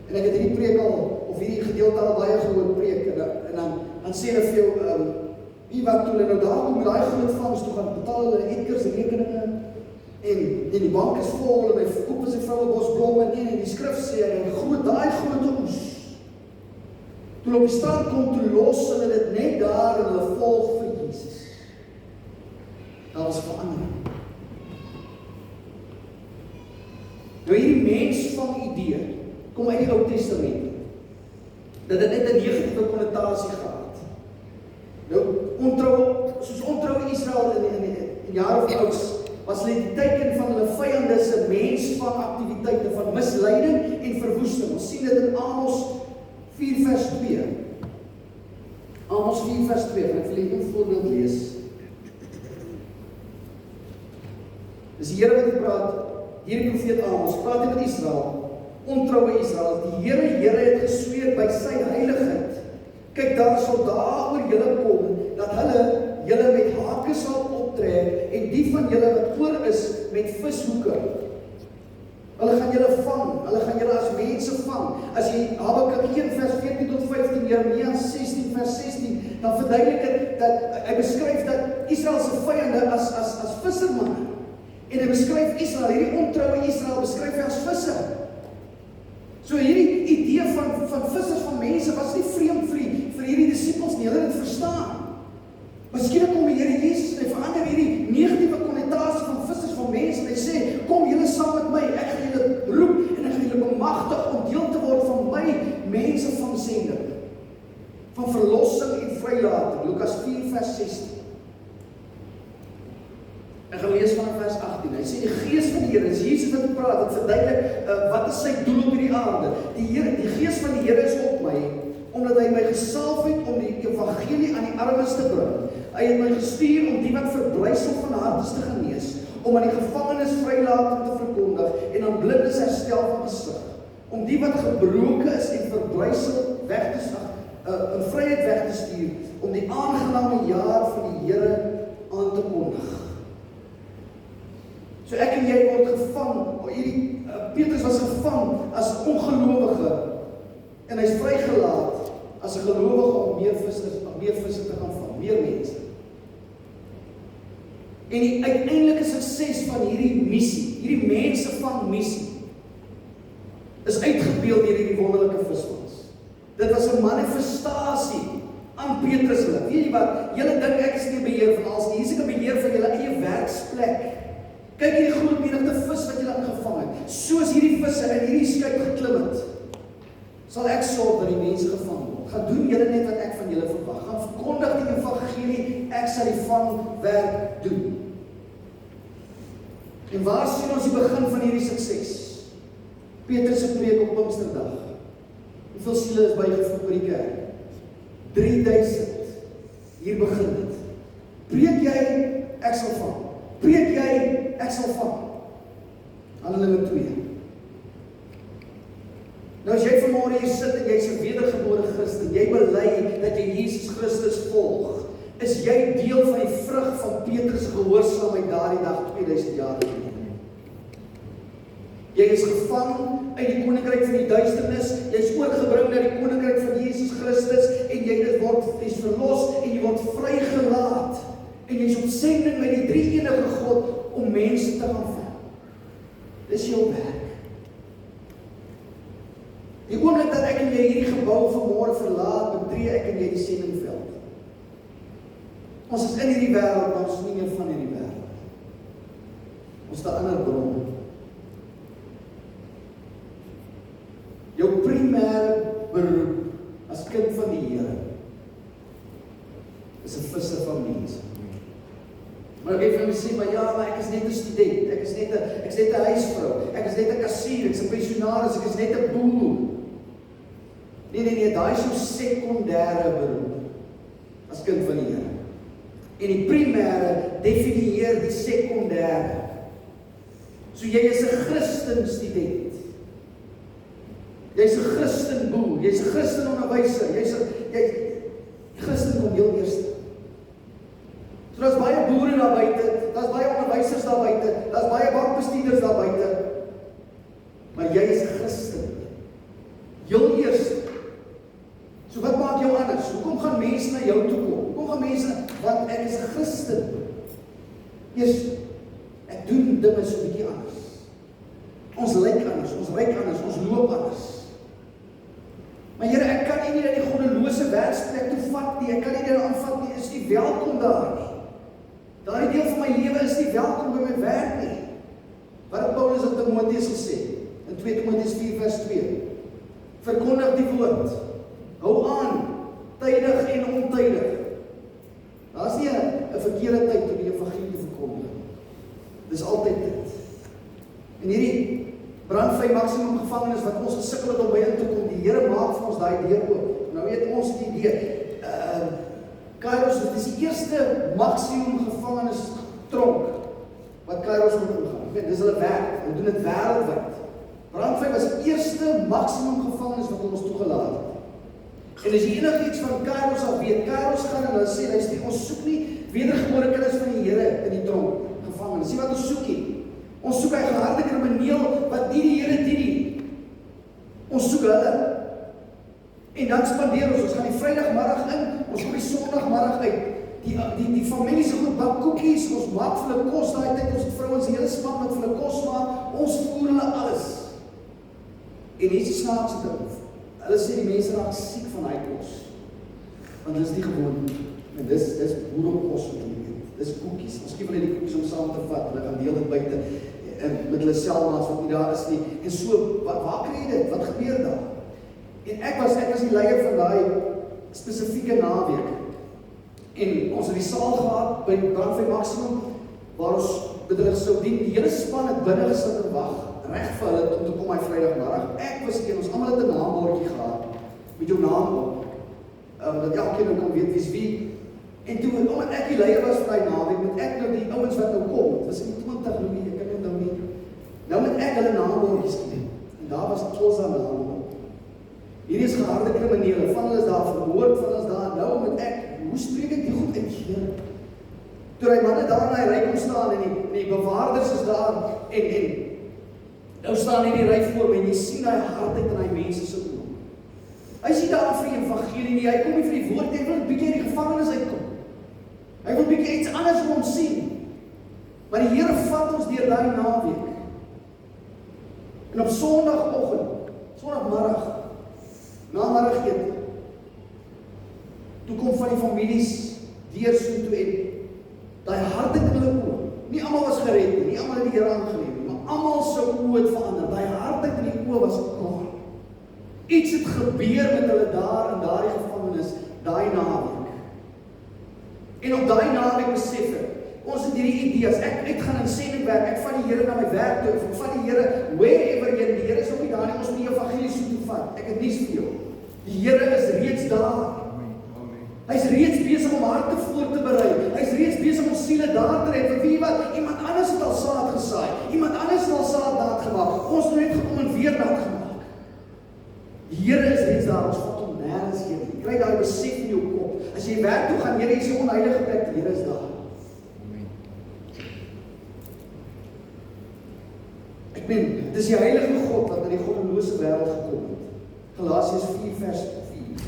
En ek het hierdie preek al, of hierdie gedeelte al baie gehoor preek, en dan sê hulle vir jou, wie wat toe hulle nou daar kom met daai groot vangs toe gaan betaal hulle etkers rekeninge, en die bank is vol, en hy verkoop as sy vrou 'n bos blomme, en die skrif sê, en daai groot oes, toe hulle op die strand kom, toe los hulle dit net daar, en hulle volg vir Jesus. Daar was verandering. Nou hierdie mens van idee, kom uit die Ou Testament, dat dit net 'n negatiewe konnotasie gehad. Nou, soos ontroue Israel in jare of ouds, was hulle die teken van hulle vyande se mensvang aktiwiteite van misleiding en verwoesting. Ons sien dit in Amos 4 vers 2. Amos 4 vers 2, ek wil net 'n voorbeeld lees. Dis die Here wat praat, hierdie profeet Amos, praat met Israel, ontroue Israel. Die Here het gesweer by sy heiligheid. Kyk, daar sal dae oor julle kom, dat hulle julle met hake sal optrek, en die van julle wat oor is, met vishoeke. Hulle gaan julle vang, hulle gaan julle as mense vang. As jy Habakuk 1 vers 14 tot 15, Jeremia 16 vers 16, dan verduidelik dit dat hy beskryf dat Israel se vyande as vissermanne. En hy beskryf Israel, hierdie ontroue Israel beskryf hy as visse. So hierdie idee van vissers van mense was nie vreemd vir hierdie disippels nie, hulle het dit verstaan. Miskien kom die Here Jesus en hy verander hierdie negatiewe konnotasie van vissers van mense en hy sê, kom julle saam met my, ek gaan julle roep en ek gaan julle bemagtig om deel te word van my mense van sending, van verlossing en vrylating. Lukas 4 vers 16. Ek gaan lees van vers 18. Hy sê die Gees van die Here, is Jesus wat praat, dit verduidelik wat is sy doel op hierdie aarde. Die Gees van die Here is op my, omdat hy my gesalf het om die evangelie aan die armes te bring. Hy het my gestuur om die wat verbrysel van hartes te genees, om aan die gevangenes vrylating te verkondig en aan blindes herstel van gesig, om die wat gebroken is en verbrysel weg te in vryheid weg te stuur, om die aangename jaar van die Here aan te kondig. So ek en jy word gevang, Petrus was gevang as ongelowige, en hy is vrygelaat as 'n gelowige om meer visse te gaan vang, meer mense. En die uiteindelike sukses van hierdie missie, hierdie mense van missie, is uitgebeeld deur hierdie wonderlike visvangs. Dit was 'n manifestasie aan Petrus hulle. Weet jy wat, julle dink ek is nie beheer van alles nie, hier is ek 'n beheer van julle eie werksplek. Kyk hierdie groot menigte vis wat julle ingevang het, soos hierdie visse in hierdie skuit geklim het, sal ek sorg dat die mense gevang word. Gaan doen julle net wat ek van julle verwag. Gaan verkondig die evangelie, ek sal die vangwerk doen. En waar sien ons die begin van hierdie sukses? Petrus se preek op Pinksterdag. Hoeveel siele is bygevoeg by die kerk? 3000. Hier begin dit. Preek jy, ek sal vang. Preek jy, ek sal vang. Handelinge 2. Nou as jy vanmôre hier sit en jy's 'n wedergebore Christen, jy bely dat jy Jesus Christus volg, is jy deel van die vrug van Petrus se gehoorsaamheid daardie dag 2000 jaar gelede. Jy is gevang uit die koninkryk van die duisternis, jy is oorgebring na die koninkryk van Jesus Christus en jy is verlos en jy word vrygelaat. En jy is op sending met die drie enige God om mense te gaan vang. Dis jou werk. Die oomblik dat ek en jy hierdie gebou vanmôre verlaat, betree ek en jy die sendingveld. Ons is in hierdie wêreld, maar ons is nie meer van hierdie wêreld. Ons het 'n ander bron. Jou primêre beroep as kind van die Here is 'n visser van mense. Maar ek het vir my sê, maar ja, maar ek is net 'n student, ek is net 'n huisvrou, ek is net 'n kassier, ek is 'n pensionaris, ek is net 'n boer. Nee, daai is jou sekondêre beroep as kind van die Here. En die primêre definieer die sekondêre. So jy is 'n Christen student. Jy's 'n Christen boer, jy's 'n Christen onderwyser, Christen kom heel eerste. So daar's baie boere daar buite, daar's baie onderwysers daar buite, daar's baie bankbestuurders daar buite. Maar jy is 'n Christen. Heel eerste. So wat maak jou anders? Hoekom gaan mense na jou toe kom? Hoekom gaan mense, want ek is 'n Christen. Eers, ek doen dinge so 'n bietjie anders. Ons lyk anders, ons ryk anders, ons loop anders. Maar Here, ek kan nie dat die goddelose werksplek toe vat nie, ek kan nie dit aanvat nie, is nie welkom daar nie. Daardie deel van my lewe is nie welkom by my werk nie. Wat het Paulus aan Timoteus gesê? In 2 Timoteus 4 vers 2. Verkondig die woord. Hou aan, tydig en ontydig. Daar's nie 'n verkeerde tyd om die evangelie te verkondig. Dis En hierdie brandvry maksimum gevangenis wat ons gesukkel het om by in te kom, die Here maak vir ons daai deur oop. Nou weet ons die idee. Kairos, dit is die eerste maksimum gevangenis tronk wat Kairos moet ingaan. Weet, dis hulle werk. Hulle doen dit wêreldwyd. Brandvry was die eerste maksimum gevangenis wat ons toegelaat het. En as jy enigiets van Kairos af weet, Kairos gaan en hulle sê, luister, ons soek nie wedergebore kinders van die Here in die tronk gevangenis. Sien wat ons soek nie. Ons soek 'n geharde krimineel wat nie die Here dien nie. Ons soek hulle. En dan spandeer ons gaan die Vrydagmiddag in, ons kom die Sondagmiddag uit. Die familie se goed bak koekies, ons maak vir hulle kos daai tyd, ons het vrouens hele span wat vir hulle kos maak, ons voer hulle alles. En hier is die snaakse ding. Hulle sê die mense raak siek van daai kos. Want dis nie gewoon nie. En dis boerenkos wat hulle eet. Dis koekies. Ons gee hulle die koekies om saam te vat. Hulle gaan deel dit buite met hulle selmaats wat nie daar is nie. En so, waar kry jy dit? Wat gebeur daar? En ek was die leier van daai spesifieke naweek. En ons het die saal gehad by Brandvry Maksimum waar ons bedryf sou dien. Die hele span het binne gesit en wag reg vir hulle om te kom my Vrydagmiddag. Ek was een, ons almal het 'n naambordjie gehad met jou naam op. Dat elkeen kon weet wie's wie. En toe omdat ek die leier was van daai naweek, moet ek nou die ouens wat nou kom. Dit was in 20 Louis, ek kan dit nou nie. Nou moet ek hulle naambordjies gee. En daar was Tlosa naam. Hierdie is geharde kriminele, van hulle is daar vermoord, van hulle is daar nou met ek. Hoe spreek ek die goed uit, Here? Toe hy manne daar in die ry kom staan en die bewaarders is daar en nou staan hierdie ry voor my en jy sien daai hardheid in daai mense se oë. Hy sien daar vir die evangelie nie, hy kom nie vir die woord, hy wil 'n bietjie uit die gevangenis uitkom. Hy wil 'n bietjie iets anders vir hom sien. Maar die Here vat ons deur daai naweek. En op Sondagoggend, Sondagmiddag, na middagete, toe kom van die families deur so toe en daai hardheid in hulle oë. Nie almal was gered nie almal het die Here aangeneem nie, maar almal se oë het verander. Daai hardheid in die oë was klaar. Iets het gebeur met hulle daar in daardie gevangenis, daai naweek. En op daai naweek besef ek, ons het hierdie idees, ek uitgaan in sendingwerk, ek vat die Here na my werk toe, ek vat die Here wherever jy, die Here is ook nie daar nie, ons moet die evangelie so toe vat, ek het niets vir jou. Die Here is reeds daar. Hy is reeds besig om harte voor te berei. Hy is reeds besig om siele daar te red. Want weet jy wat? Iemand anders het al saad gesaai. Iemand anders het al saad nat gemaak. Ons het net gekom en weer nat gemaak. Die Here is reeds daar. Ons vat hom nêrens heen. Jy kry daai besef in jou kop. As jy werk toe gaan, Here, hier is 'n onheilige plek. Die Here is daar. Amen. Ek meen, dis die heilige God wat na die goddelose wêreld gekom het. Galasiërs 4 vers 4.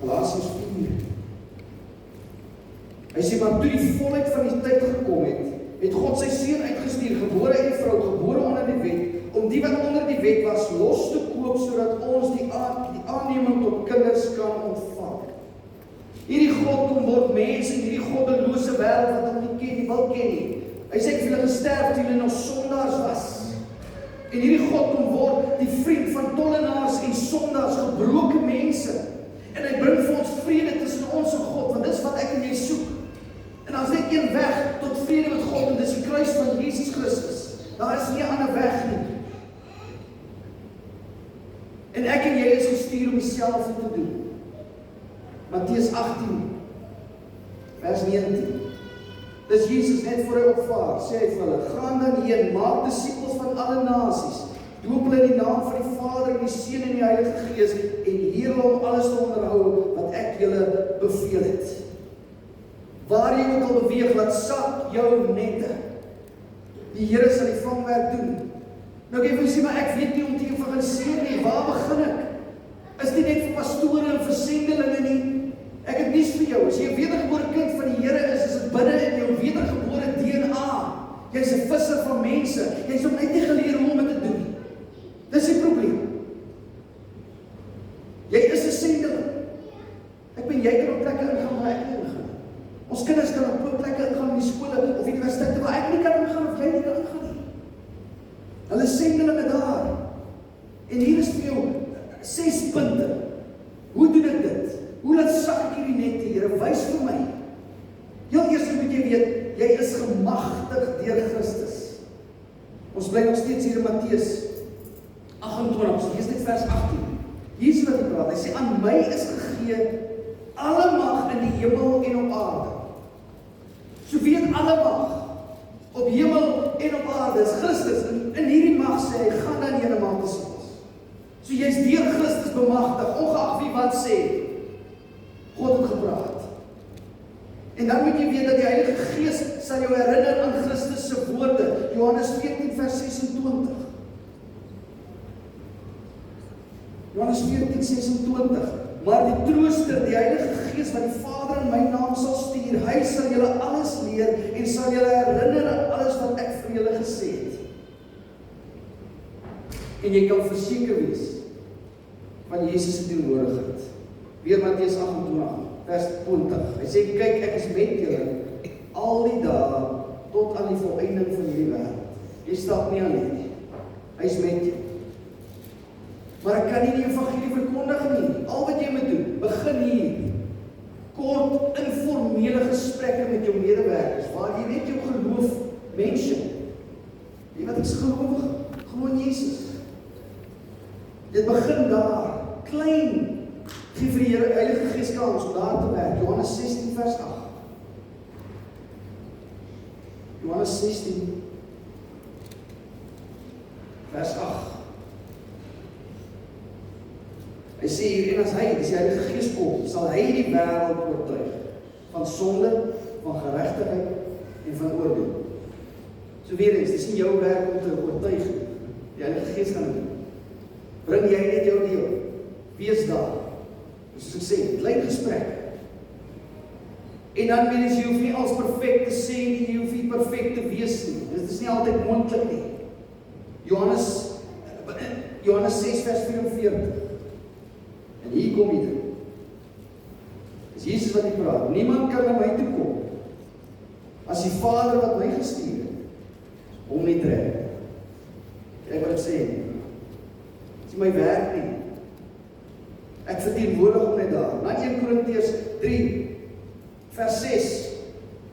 Galasiërs 4. Hy sê, maar toe die volheid van die tyd gekom het God sy seun uitgestuur, gebore uit die vrou, gebore onder die wet, om die wat onder die wet was los te koop, sodat ons die aanneming tot kinders kan ontvang. Hierdie God kom word mens in hierdie goddelose wêreld wat hom nie ken nie, wil ken nie. Hy sê, ek het julle gesterf toe julle nog sondaars was. En hierdie God kom word die vriend van tollenaars en sondaars, gebroke mense. En hy bring vir ons vrede tussen ons en God, want dis wat ek en jy soek. En daar is net een weg tot vrede met God, en dis die kruis van Jesus Christus. Daar is nie 'n ander weg nie. En ek en jy is gestuur om dieselfde te doen. Matteus 18, vers 19. Dis Jesus net voor hy opvaar, sê hy vir hulle, gaan dan heen, maak disippels van alle nasies, doop hulle in die naam van die Vader en die Seun en die Heilige Gees, en leer hulle om alles te onderhou wat ek julle beveel het. Waar jy ook al beweeg, laat sak jou nette. Die Here sal die vangwerk doen. Nou ek wil sê, maar ek weet nie om te evangeliseer nie, waar begin ek? Is dit net vir pastore en vir sendelinge nie? Ek het nuus vir jou, as jy 'n wedergebore kind van die Here is dit binne in jou wedergebore DNA. Jy's 'n visser van mense, jy's nog net nie geleer hoe om dit te doen nie. Dis die probleem. Jy is 'n sendeling. Ek ben jy kan op plekke ingaan waar ek nie ingaan. Ons kinders kan op plekke ingaan in die skole of universiteite waar ek nie kan ingaan of jy nie kan ingaan nie. Hulle sendelinge daar. En hier is vir jou 6 punte. Hoe doen ek dit? Hoe laat sak ek hierdie nette, Here? Wys vir my. Heel eers moet jy weet, jy is gemagtig deur Christus. Ons bly nog steeds hier in Matteus 28, so lees net vers 18. Hier is wat hy praat, hy sê, aan my is gegee alle mag in die hemel en op aarde. So wie het alle mag op hemel en op aarde, is Christus. In hierdie mag sê hy, gaan dan jene maak disippels. So jy is deur Christus bemagtig, ongeag wie wat sê. God het gepraat. En dan moet jy weet dat die Heilige Gees sal jou herinner aan Christus se woorde. Johannes 14 vers 26. Johannes 14, 26. Maar die Trooster, die Heilige Gees wat die Vader in my naam sal stuur, hy sal julle alles leer en sal julle herinner aan alles wat ek vir julle gesê het. En jy kan verseker wees van Jesus se teenwoordigheid. Weer Matteus 28, vers 20. Hy sê, kyk, ek is met julle al die dae tot aan die volëinding van hierdie wêreld. Jy stap nie alleen nie. Hy is met jou. Maar ek kan nie die evangelie verkondig nie. Al wat jy moet doen, begin hier. Kort, informele gesprekke met jou medewerkers, waar jy net jou geloof mention. Jy wat ek is gelowig, glo in Jesus. Dit begin daar, klein. Gee vir die Heilige Gees kans om daar te werk. Johannes 16 vers 8. Johannes 16 vers 8. Hy sê hier, en as hy, die Heilige Gees kom, sal hy die wêreld oortuig van sonde, van geregtigheid en van oordeel. So weer eens, dis nie jou werk om te oortuig. Die Heilige Gees gaan doen. Bring jy net jou deel. Wees daar. Soos ek sê, klein gesprek. En dan weet jy hoef nie als perfect te sê nie, jy hoef nie perfect te wees nie. Dit is nie altyd moontlik nie. Johannes 6 vers 44. En hier kom die ding. Dis Jesus wat hy praat. Niemand kan na my toe kom as die Vader wat my gestuur het, hom nie trek. Kyk wat ek sê. Dit is my werk nie. Ek verteenwoordig hom net daar. Na 1 Korintiërs 3 vers 6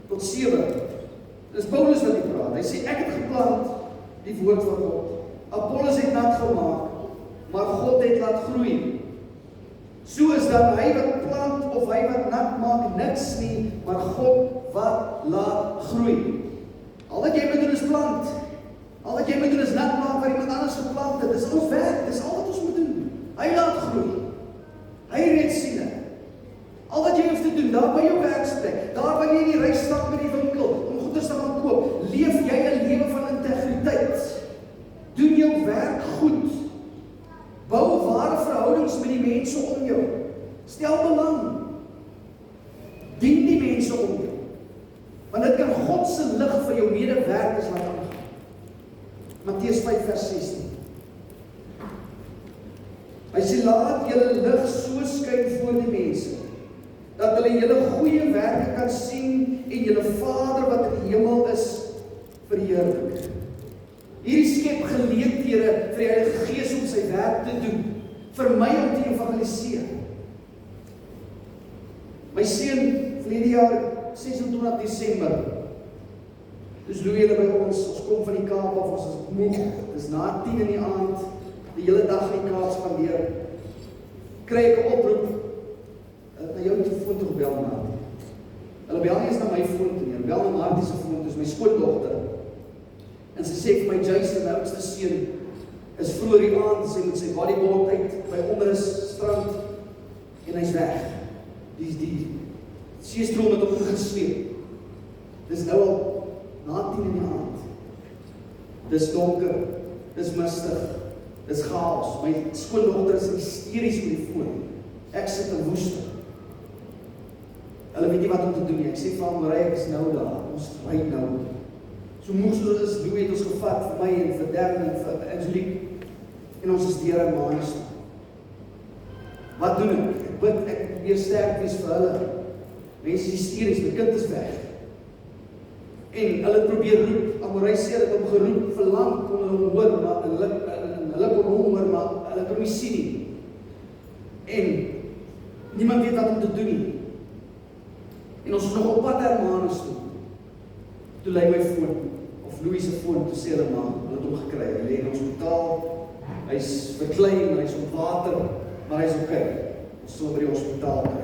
tot 7. Dis Paulus wat hy praat. Hy sê ek het geplant die woord van God. Apollos het nat gemaak, maar God het laat groei. So is dan hy wat plant of hy wat nat maak niks nie, maar God wat laat groei. Al wat jy moet doen is plant. Al wat jy moet doen is nat maak waar iemand anders geplant het. Dis ons werk, dis al wat ons moet doen. Hy laat groei. Hy red siele. Al wat jy hoef te doen, daar by jou werksplek, daar waar jy in die ry stap by die winkel, om goeders te gaan koop, leef jy 'n lewe van integriteit. Doen jou werk goed. Bou ware verhoudings met die mense om jou. Stel belang. Dien die mense om jou. Want dit kan God se lig vir jou medewerkers laat aangaan. Matteus 5 vers 16. Hy sê, laat julle lig so skyn voor die mense, dat hulle julle goeie werke kan sien en julle Vader wat in die hemel is, verheerlik. Hierdie skep geleenthede vir die Heilige Gees om sy werk te doen, vir my om te evangeliseer. My seun, verlede jaar, 26 Desember, dis Louis hulle by ons kom van die Kaap af, ons is moeg, dis na 10 in die aand, die hele dag in die Kaap spandeer, kry ek 'n oproep, na jou telefoon toe gebel maak. Hulle bel nie eens na my foon toe nie, hulle bel na Martie se foon toe, is my skoondogter. En sy sê vir my, Jason, my oudste seun, is vroeër die aand, sy met sy bodyboard uit, by Onderus strand, en hy's weg. Die seestroom het op hom gesweep. Dis nou al na 10 in die aand. Dis donker, dis mistig, dis chaos. My skoondogter is hysteries met die foon. Ek sit in woeste. Hulle weet nie wat om te doen nie. Ek sê vir hom, ek is nou daar, ons ry nou. So moes ons is, Louis het ons gevat vir my en vir Darren en vir Angelique. En ons is deur aan Maanus. Wat doen ek? Ek bid, ek probeer sterk wees vir hulle. Mense hysteries, my kind is weg. En hulle probeer roep. Amorey sê het hom geroep, verlang kon hulle hoor, maar hulle kon hom hoor, maar hulle kon nie sien nie. En niemand weet wat om te doen nie. En ons is nog op pad Hermanus toe. toe lei my foon, of Louis se foon, toe sê hulle maar, hulle het hom gekry, hy lê in die hospitaal, hy's verklein, hy's op water, maar hy's okay, ons sal by die hospitaal kry.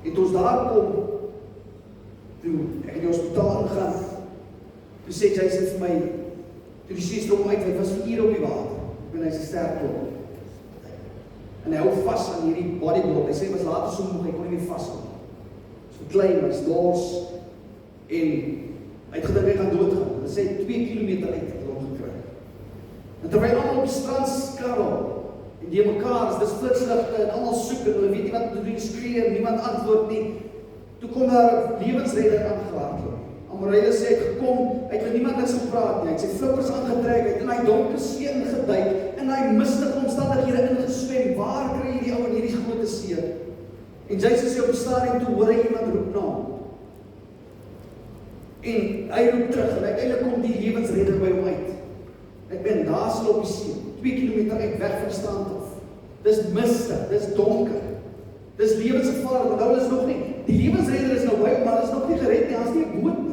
En toe ons daar kom, toe ek in die hospitaal ingaan, toe sê Jason vir my, toe die suster hom uit, hy was vir ure op die water, en hy's 'n sterk klop. En hy hou vas aan hierdie bodyboard, hy sê, hy was later so moeg, hy kon nie meer vashou. Hy's verklein, hy's dors, en hy het gedink hy gaan doodgaan. Hy sê 2 kilometer uit het hom gekry. En terwyl almal op die strand skarrel, en die mekaar is, dis flitsligte, en almal soek, en hulle weet nie wat te doen, skree, niemand antwoord nie. Toe kom daar 'n lewensredder aangehardloop. Amorele sê, hy het gekom, hy het met niemand niks gepraat nie, hy het sy flippers aangetrek, hy het in hy donker see ingeduik, in hy mistige omstandighede ingeswem, waar kry jy die ou in hierdie grote see? En Jason sê op die stadium toe, hoor hy iemand roep na hom. En hy roep terug, en uiteindelik kom die lewensredder by hom uit. Ek ben daar sal op die see, 2 kilometer uit weg van die strand af. Dis mistig, dis donker, dis lewensgevaarlik, want hulle is nog nie, die lewensredder is nou by hom, maar hulle is nog nie gered nie, as nie 'n boot nie.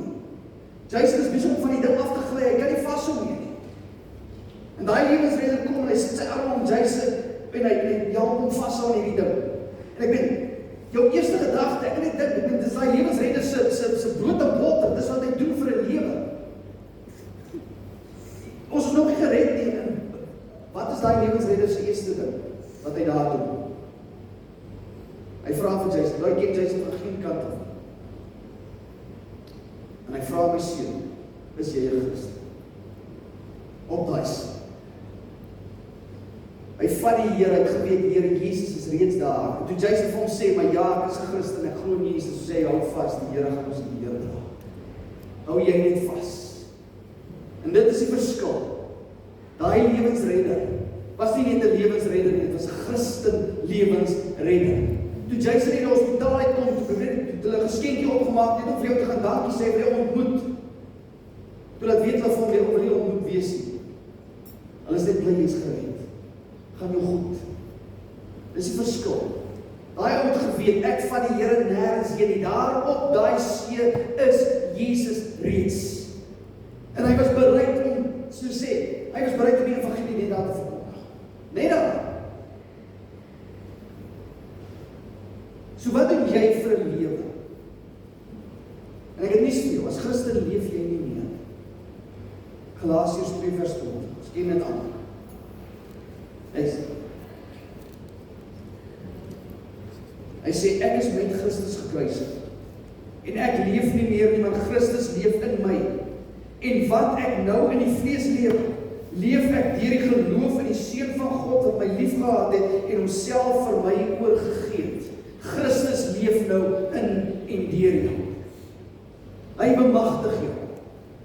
Jason is besig om van die ding af te gly, hy kan nie vashou meer nie. En daai lewensredder kom en hy sit sy arm om Jason en hy help hom vashou in hierdie ding. En ek ben, jou eerste gedagte, ek net dink, dis daai lewensredder se brood en botter, dis wat hy doen vir 'n lewe. Ons is nog nie gered nie, en wat is daai lewensredder se eerste ding wat hy daar doen? Hy vra vir Jason, daai ken Jason van geen kant af. En hy vra my seun, is jy 'n Christen? Op daai see. Hy vat die Here, hy het geweet, Here Jesus is reeds daar. En toe Jason vir hom sê, maar ja, ek is 'n Christen, ek glo in Jesus, so sê hy, hou vas, die Here gaan ons in die Here dra. Hou jy net vas. En dit is die verskil. Daai lewensredder was nie net 'n lewensredder nie, dit was 'n Christen lewensredder. Toe Jason in die hospitaal uitkom, toe hulle 'n geskenkie opgemaak het om vir jou te gaan dankie sê vir jou ontmoet. Toe laat weet hulle van wie jy ontmoet wees nie. Hulle is net bly jy's gered. Gaan jou goed. Dis die verskil. Daai ou het geweet, ek van die Here nêrens heen nie. Daar op daai see is Jesus reeds. En hy was bereid om, so sê, hy was bereid om die evangelie net daar te verkondig. Net daar. So wat doen jy vir 'n lewe? En ek het nie vir jou, as Christen leef jy nie meer. Galasiërs 2 vers 20, ons ken dit aan. Hy sê, ek is met Christus gekruisig. En ek leef nie meer nie, maar Christus leef in my. En wat ek nou in die vlees leef ek deur die geloof in die Seun van God wat my liefgehad het en homself vir my oorgegee het. Christus leef nou in en deur jou. Hy bemagtig jou.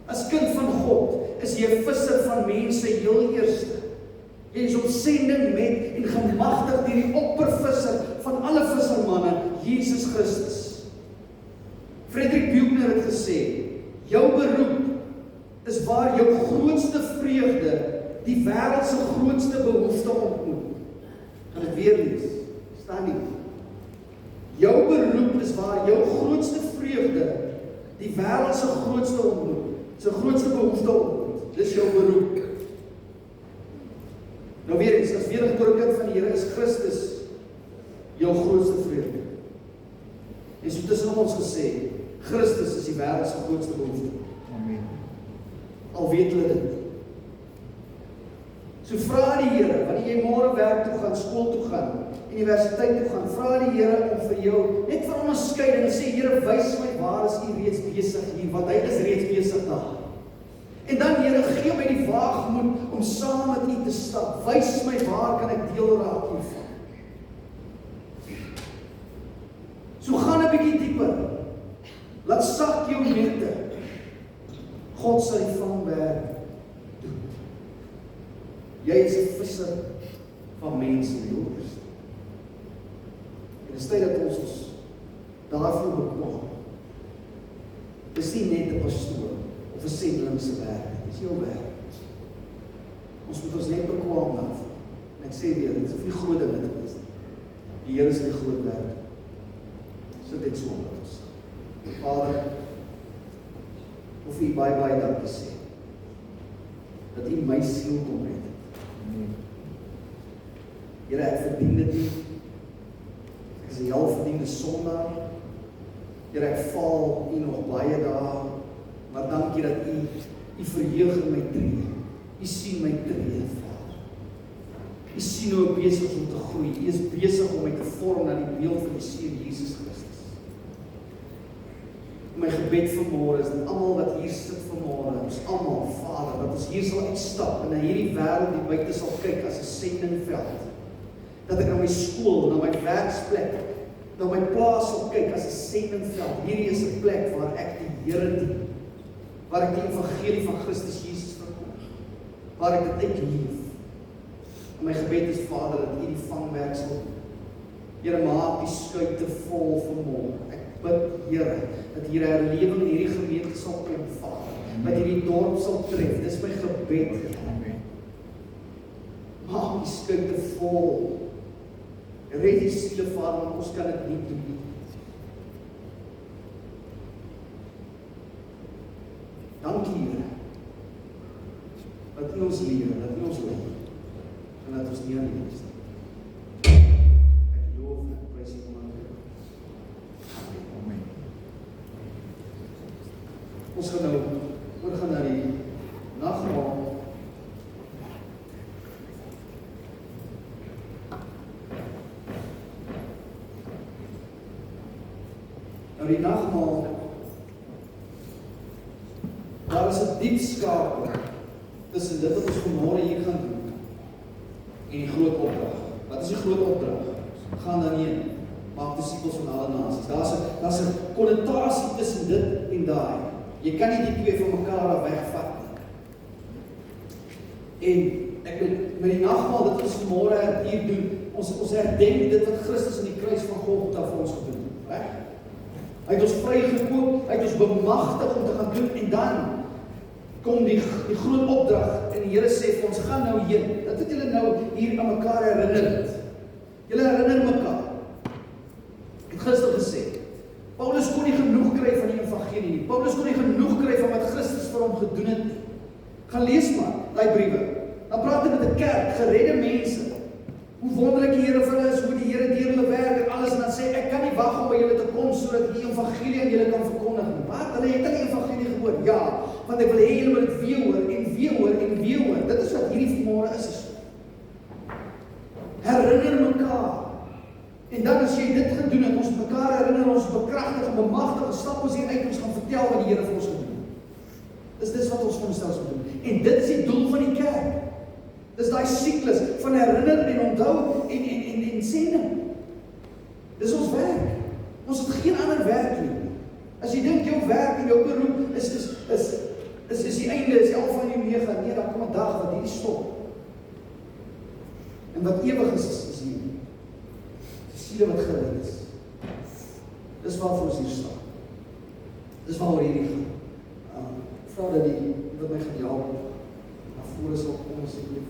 As kind van God is jy 'n visser van mense heel eerste. Jy is op sending met en gemagtig deur die oppervisser van alle vissermanne, Jesus Christus. Frederik Buechner het gesê, jou beroep is waar jou grootste vreugde die wêreld se grootste behoefte ontmoet. Gaan dit weer lees. Staan nie. Jou beroep is waar jou grootste vreugde die wêreld se grootste ontmoet. Sy grootste behoefte ontmoet. Dis jou beroep. Nou weer eens, as wedergebore kind van die Here is Christus jou grootste vreugde. En so tussen ons gesê, Christus is die wêreld se grootste behoefte. Amen. Al weet hulle dit. So vra die Here, wanneer jy môre werk toe gaan, skool toe gaan, universiteit toe gaan, vra die Here om vir jou net vir onderskeiding en sê, Here, wys my waar is U reeds besig hier, want hy is reeds besig daar. En dan Here, gee my die waagmoed om saam met U te stap. Wys my waar kan ek deel raak hiervan. So gaan 'n bietjie dieper. Laat sak jou nette. God sal die vangwerk doen. Jy is 'n visser van mense lewens. En dit is tyd dat ons daarvoor bekwam. Dis nie net 'n pastoor of 'n sendeling se werk, dis jou werk. Ons moet ons net bekwam daarvoor. En ek sê weer, dit is nie groot ding dit is. Die Here is die groot werk. Sit dit so met ons. Vader, of U baie dankie sê, dat U my siel kom red. Here, ek verdien dit nie. Ek is 'n welverdiende sondaar. Here, ek val U nog baie dae, maar dankie dat U verheug in my tree. U sien my tree, Vader. U sien hoe ek besig is om te groei. U is besig om my te vorm na die beeld van die Seun Jesus Christus. My gebed vanmôre is dat almal wat hier sit vanmôre, ons almal, Vader, dat ons hier sal uitstap en na hierdie wêreld die buite sal kyk as 'n sendingveld. Dat ek na my skool, na my werksplek, na my plaas sal kyk as 'n sendingveld. Hierdie is 'n plek waar ek die Here dien, waar ek die evangelie van Christus Jesus verkondig, waar ek dit uitleef. En my gebed is, Vader, dat U die vangwerk sal doen. Here, maak die skuite vol vanmôre. Ek bid, Here, dat hier 'n herlewing in hierdie gemeente sal kom, Vader, dat hierdie dorp sal tref. Dis my gebed, Here. Maak die skuite vol. Red die siele, Vader, want ons kan dit nie doen nie. Dankie, Here, dat U ons leer, dat U ons lei, en dat ons nie alleen is nie. Ek loof en ek prys U, Amen. Ons gaan nou oorgaan na die nagmaal. Nou die nagmaal, daar is 'n diep skakel tussen dit wat ons vanmôre hier gaan doen en die groot opdrag. Wat is die groot opdrag? Gaan dan heen, maak disippels van alle nasies. Daar's 'n konnotasie tussen dit en daai. Jy kan nie die twee van mekaar af wegvat nie. En ek wil met die nagmaal dit ons vanmôre hier doen, ons herdenk dit wat Christus aan die kruis van Golgotha vir ons gedoen het, reg? Hy het ons vrygekoop, hy het ons bemagtig om te gaan doen, en dan kom die groot opdrag, en die Here sê vir ons, gaan nou heen. Dat het julle nou hier aan mekaar herinner. Julle herinner mekaar. Ek het gister gesê, Paulus kon nie genoeg kry van die evangelie nie. Paulus kon nie genoeg kry van wat Christus vir hom gedoen het. Gaan lees maar, daai briewe. Dan praat hy met 'n kerk, geredde mense. Hoe wonderlik die Here vir hulle is, hoe die Here deur hulle werk en alles, en dan sê ek kan nie wag om by julle te kom sodat die evangelie aan julle kan verkondig nie. Wat? Hulle het al die evangelie gehoor. Ja, want ek wil hê julle moet dit weer hoor en weer hoor en weer hoor. Dit is wat hierdie vanmôre is. Herinner mekaar. En dan as jy dit gedoen het, ons mekaar herinner, ons bekragtig en bemagtig, stap ons hier uit, ons gaan vertel wat die Here vir ons gedoen het. Dis wat ons vanselfs moet doen. En dit is die doel van die kerk. Dis daai siklus van herinner en onthou en sending. Dis ons werk. Ons het geen ander werk nie. As jy dink jou werk en jou beroep is die einde, is die alfa en die omega, nee, dan kom 'n dag wat hierdie stop. En wat ewig is hier. Die siele wat gered is. Dis waarvoor ons hier staan. Dis waaroor hierdie gaan. Vra dat die wat my gaan help na vore sal kom asseblief.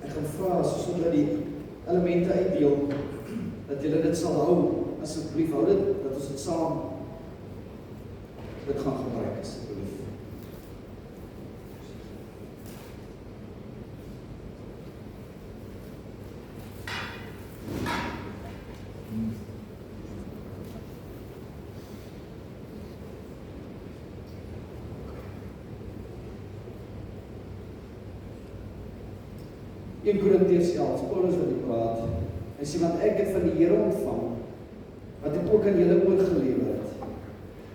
Ek gaan vra sodat die elemente uitdeel, dat julle dit sal hou, asseblief hou dit, dat ons dit saam dit gaan gebruik asseblief. In Korintiërs 11, Paulus wat hy praat, hy sê, want ek het van die Here ontvang, wat ek ook aan julle oorgelewer het,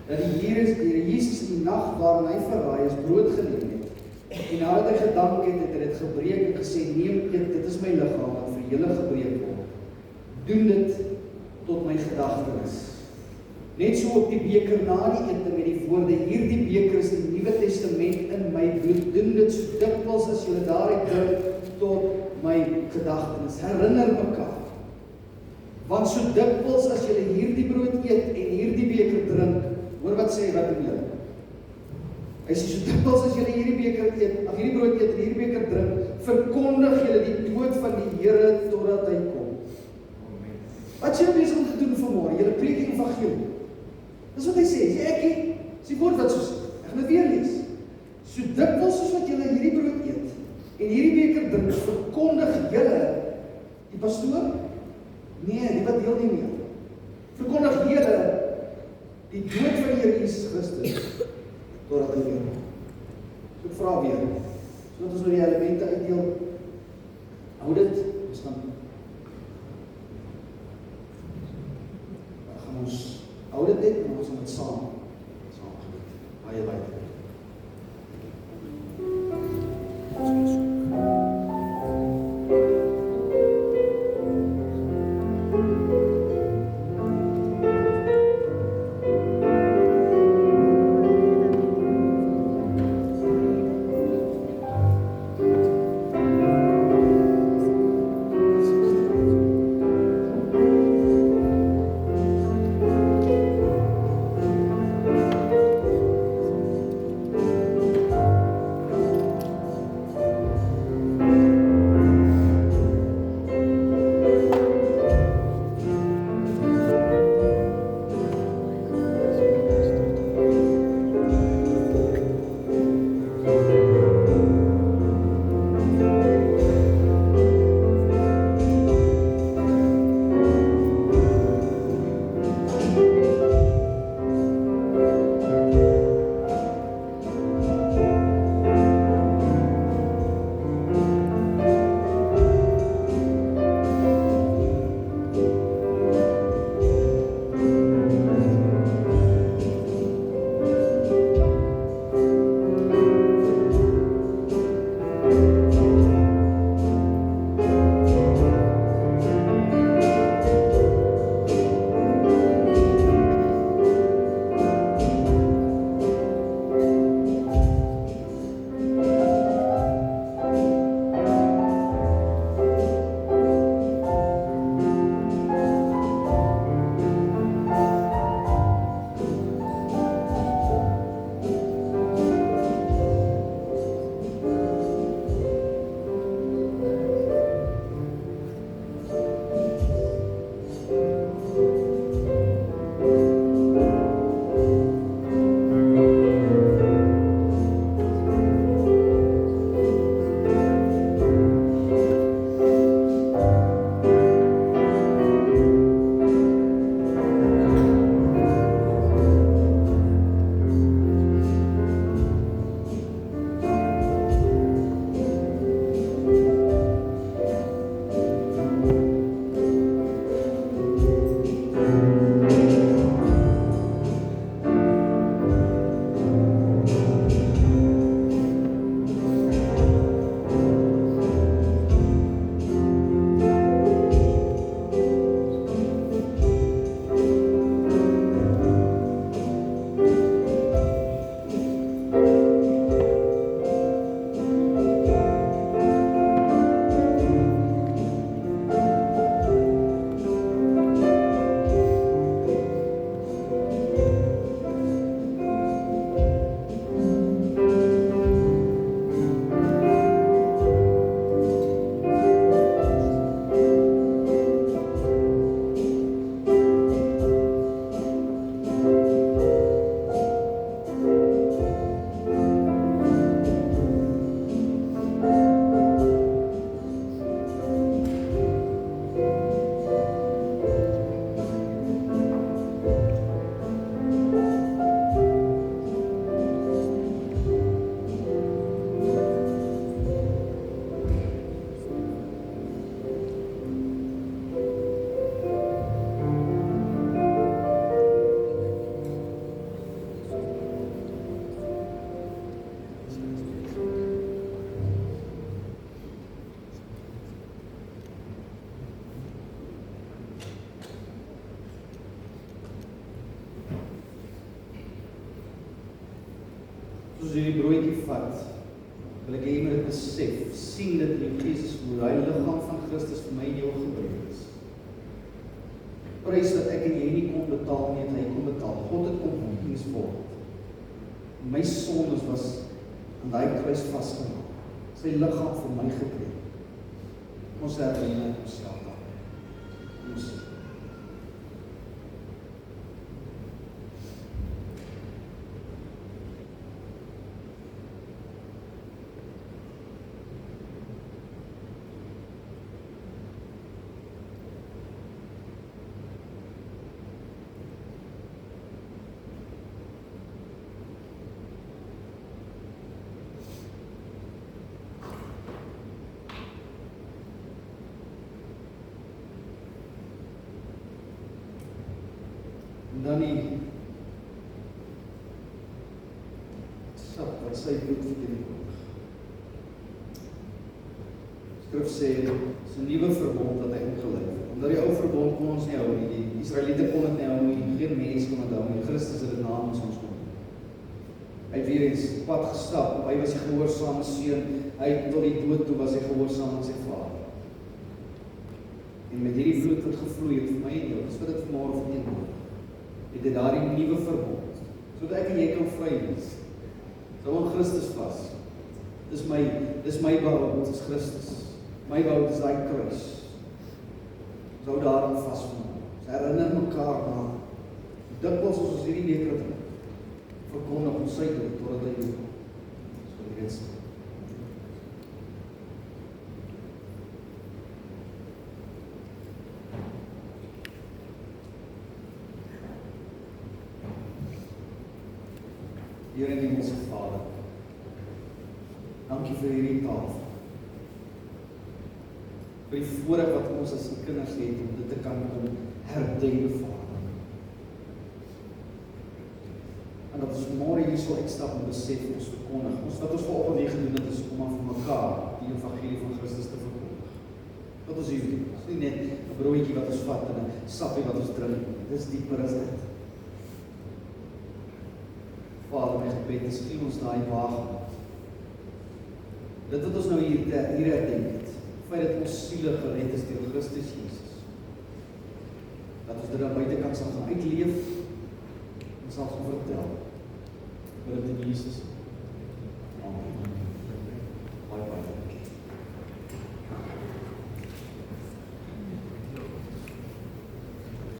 dat die Here Jesus in die nag waarin hy verraai is, brood geneem het, en nadat hy gedank het, het hy dit gebreek en gesê, neem, eet, dit is my liggaam wat vir julle gebreek word. Doen dit tot my gedagtenis. Net so op die beker na die ete met die woorde, hierdie beker is die Nuwe Testament in my bloed, doen dit so dikwels as julle daaruit drink, tot my gedagtenis. Herinner mekaar. Want so dikwels as julle hierdie brood eet en hierdie beker drink, hoor wat sê wat doen julle? Hy sê so dikwels as julle hierdie beker eet, of hierdie brood eet en hierdie beker drink, verkondig julle die dood Wat is jy besig om te doen vanmôre? Julle preek die evangelie. Dis wat hy sê, sê ek, is die woord wat so sê. Ek gaan dit weer lees. So dikwels soos wat julle hierdie brood eet, en hierdie beker drink, verkondig julle, die pastoor? Nee, die wat deel nie meer. Verkondig julle die dood van die Here Jesus Christus, totdat hy weer kom. So ek vra weer, so dat ons nou die elemente uitdeel, hou dit, ons gaan ons hou dit net, en ons gaan dit saam geniet. Baie baie. soos jy die broodjie vat, wil ek hê jy moet dit besef, sien dit in Jesus hoe hy liggaam van Christus vir my en jou gebruik is. Prys wat ek en jy nie kon betaal nie, het hy kon betaal. God het kom diens word. My sondes was aan daai kruis vasgemaak. Sy liggaam vir my gekry. Ons herinner onsself daaraan. Ons En dan die sap wat sy bloed verteenwoordig. Skrif sê, dis 'n nuwe verbond wat hy ingelei het. Omdat die ou verbond kon ons nie hou nie, die Israeliete kon dit nie hou nie, geen mens kon dit hou nie, Christus het dit namens ons kom. Hy het weer eens pad gestap, hy was die gehoorsame seun, hy tot die dood toe was hy gehoorsaam aan sy Vader. En met hierdie bloed wat gevloei het vir my en jou, dis wat dit vanmôre verteenwoordig. Het dit daardie nuwe verbond, sodat ek en jy kan vry wees. Hou aan Christus vas. Dis my behoud, dis Christus. My behoud is daai kruis. Ons hou daaraan vas vanmôre. Ons herinner mekaar daaraan. Dikwels as ons hierdie beker drink, verkondig ons sy dood totdat hy kom. So die rest. Here in Hemelse Vader, dankie vir hierdie tafel. Vir die voorreg wat ons as die kinders het om dit te kan herdenk, Vader. En dat ons môre hier so uitstap en besef ons verkondig. Wat ons vanoggend hier gedoen het, is om aan vir mekaar die evangelie van Christus te verkondig. Wat ons hier doen, is nie net 'n broodjie wat ons vat en 'n sappie wat ons drink. Dis dieper as dit. Vader, my gebed is, gee ons daai waagmoed. Dit wat ons nou hier herdenk het, die feit dat ons siele gered is deur Christus Jesus, dat ons dit dan buitekant sal gaan uitleef en sal gaan vertel, wat dit in Jesus is.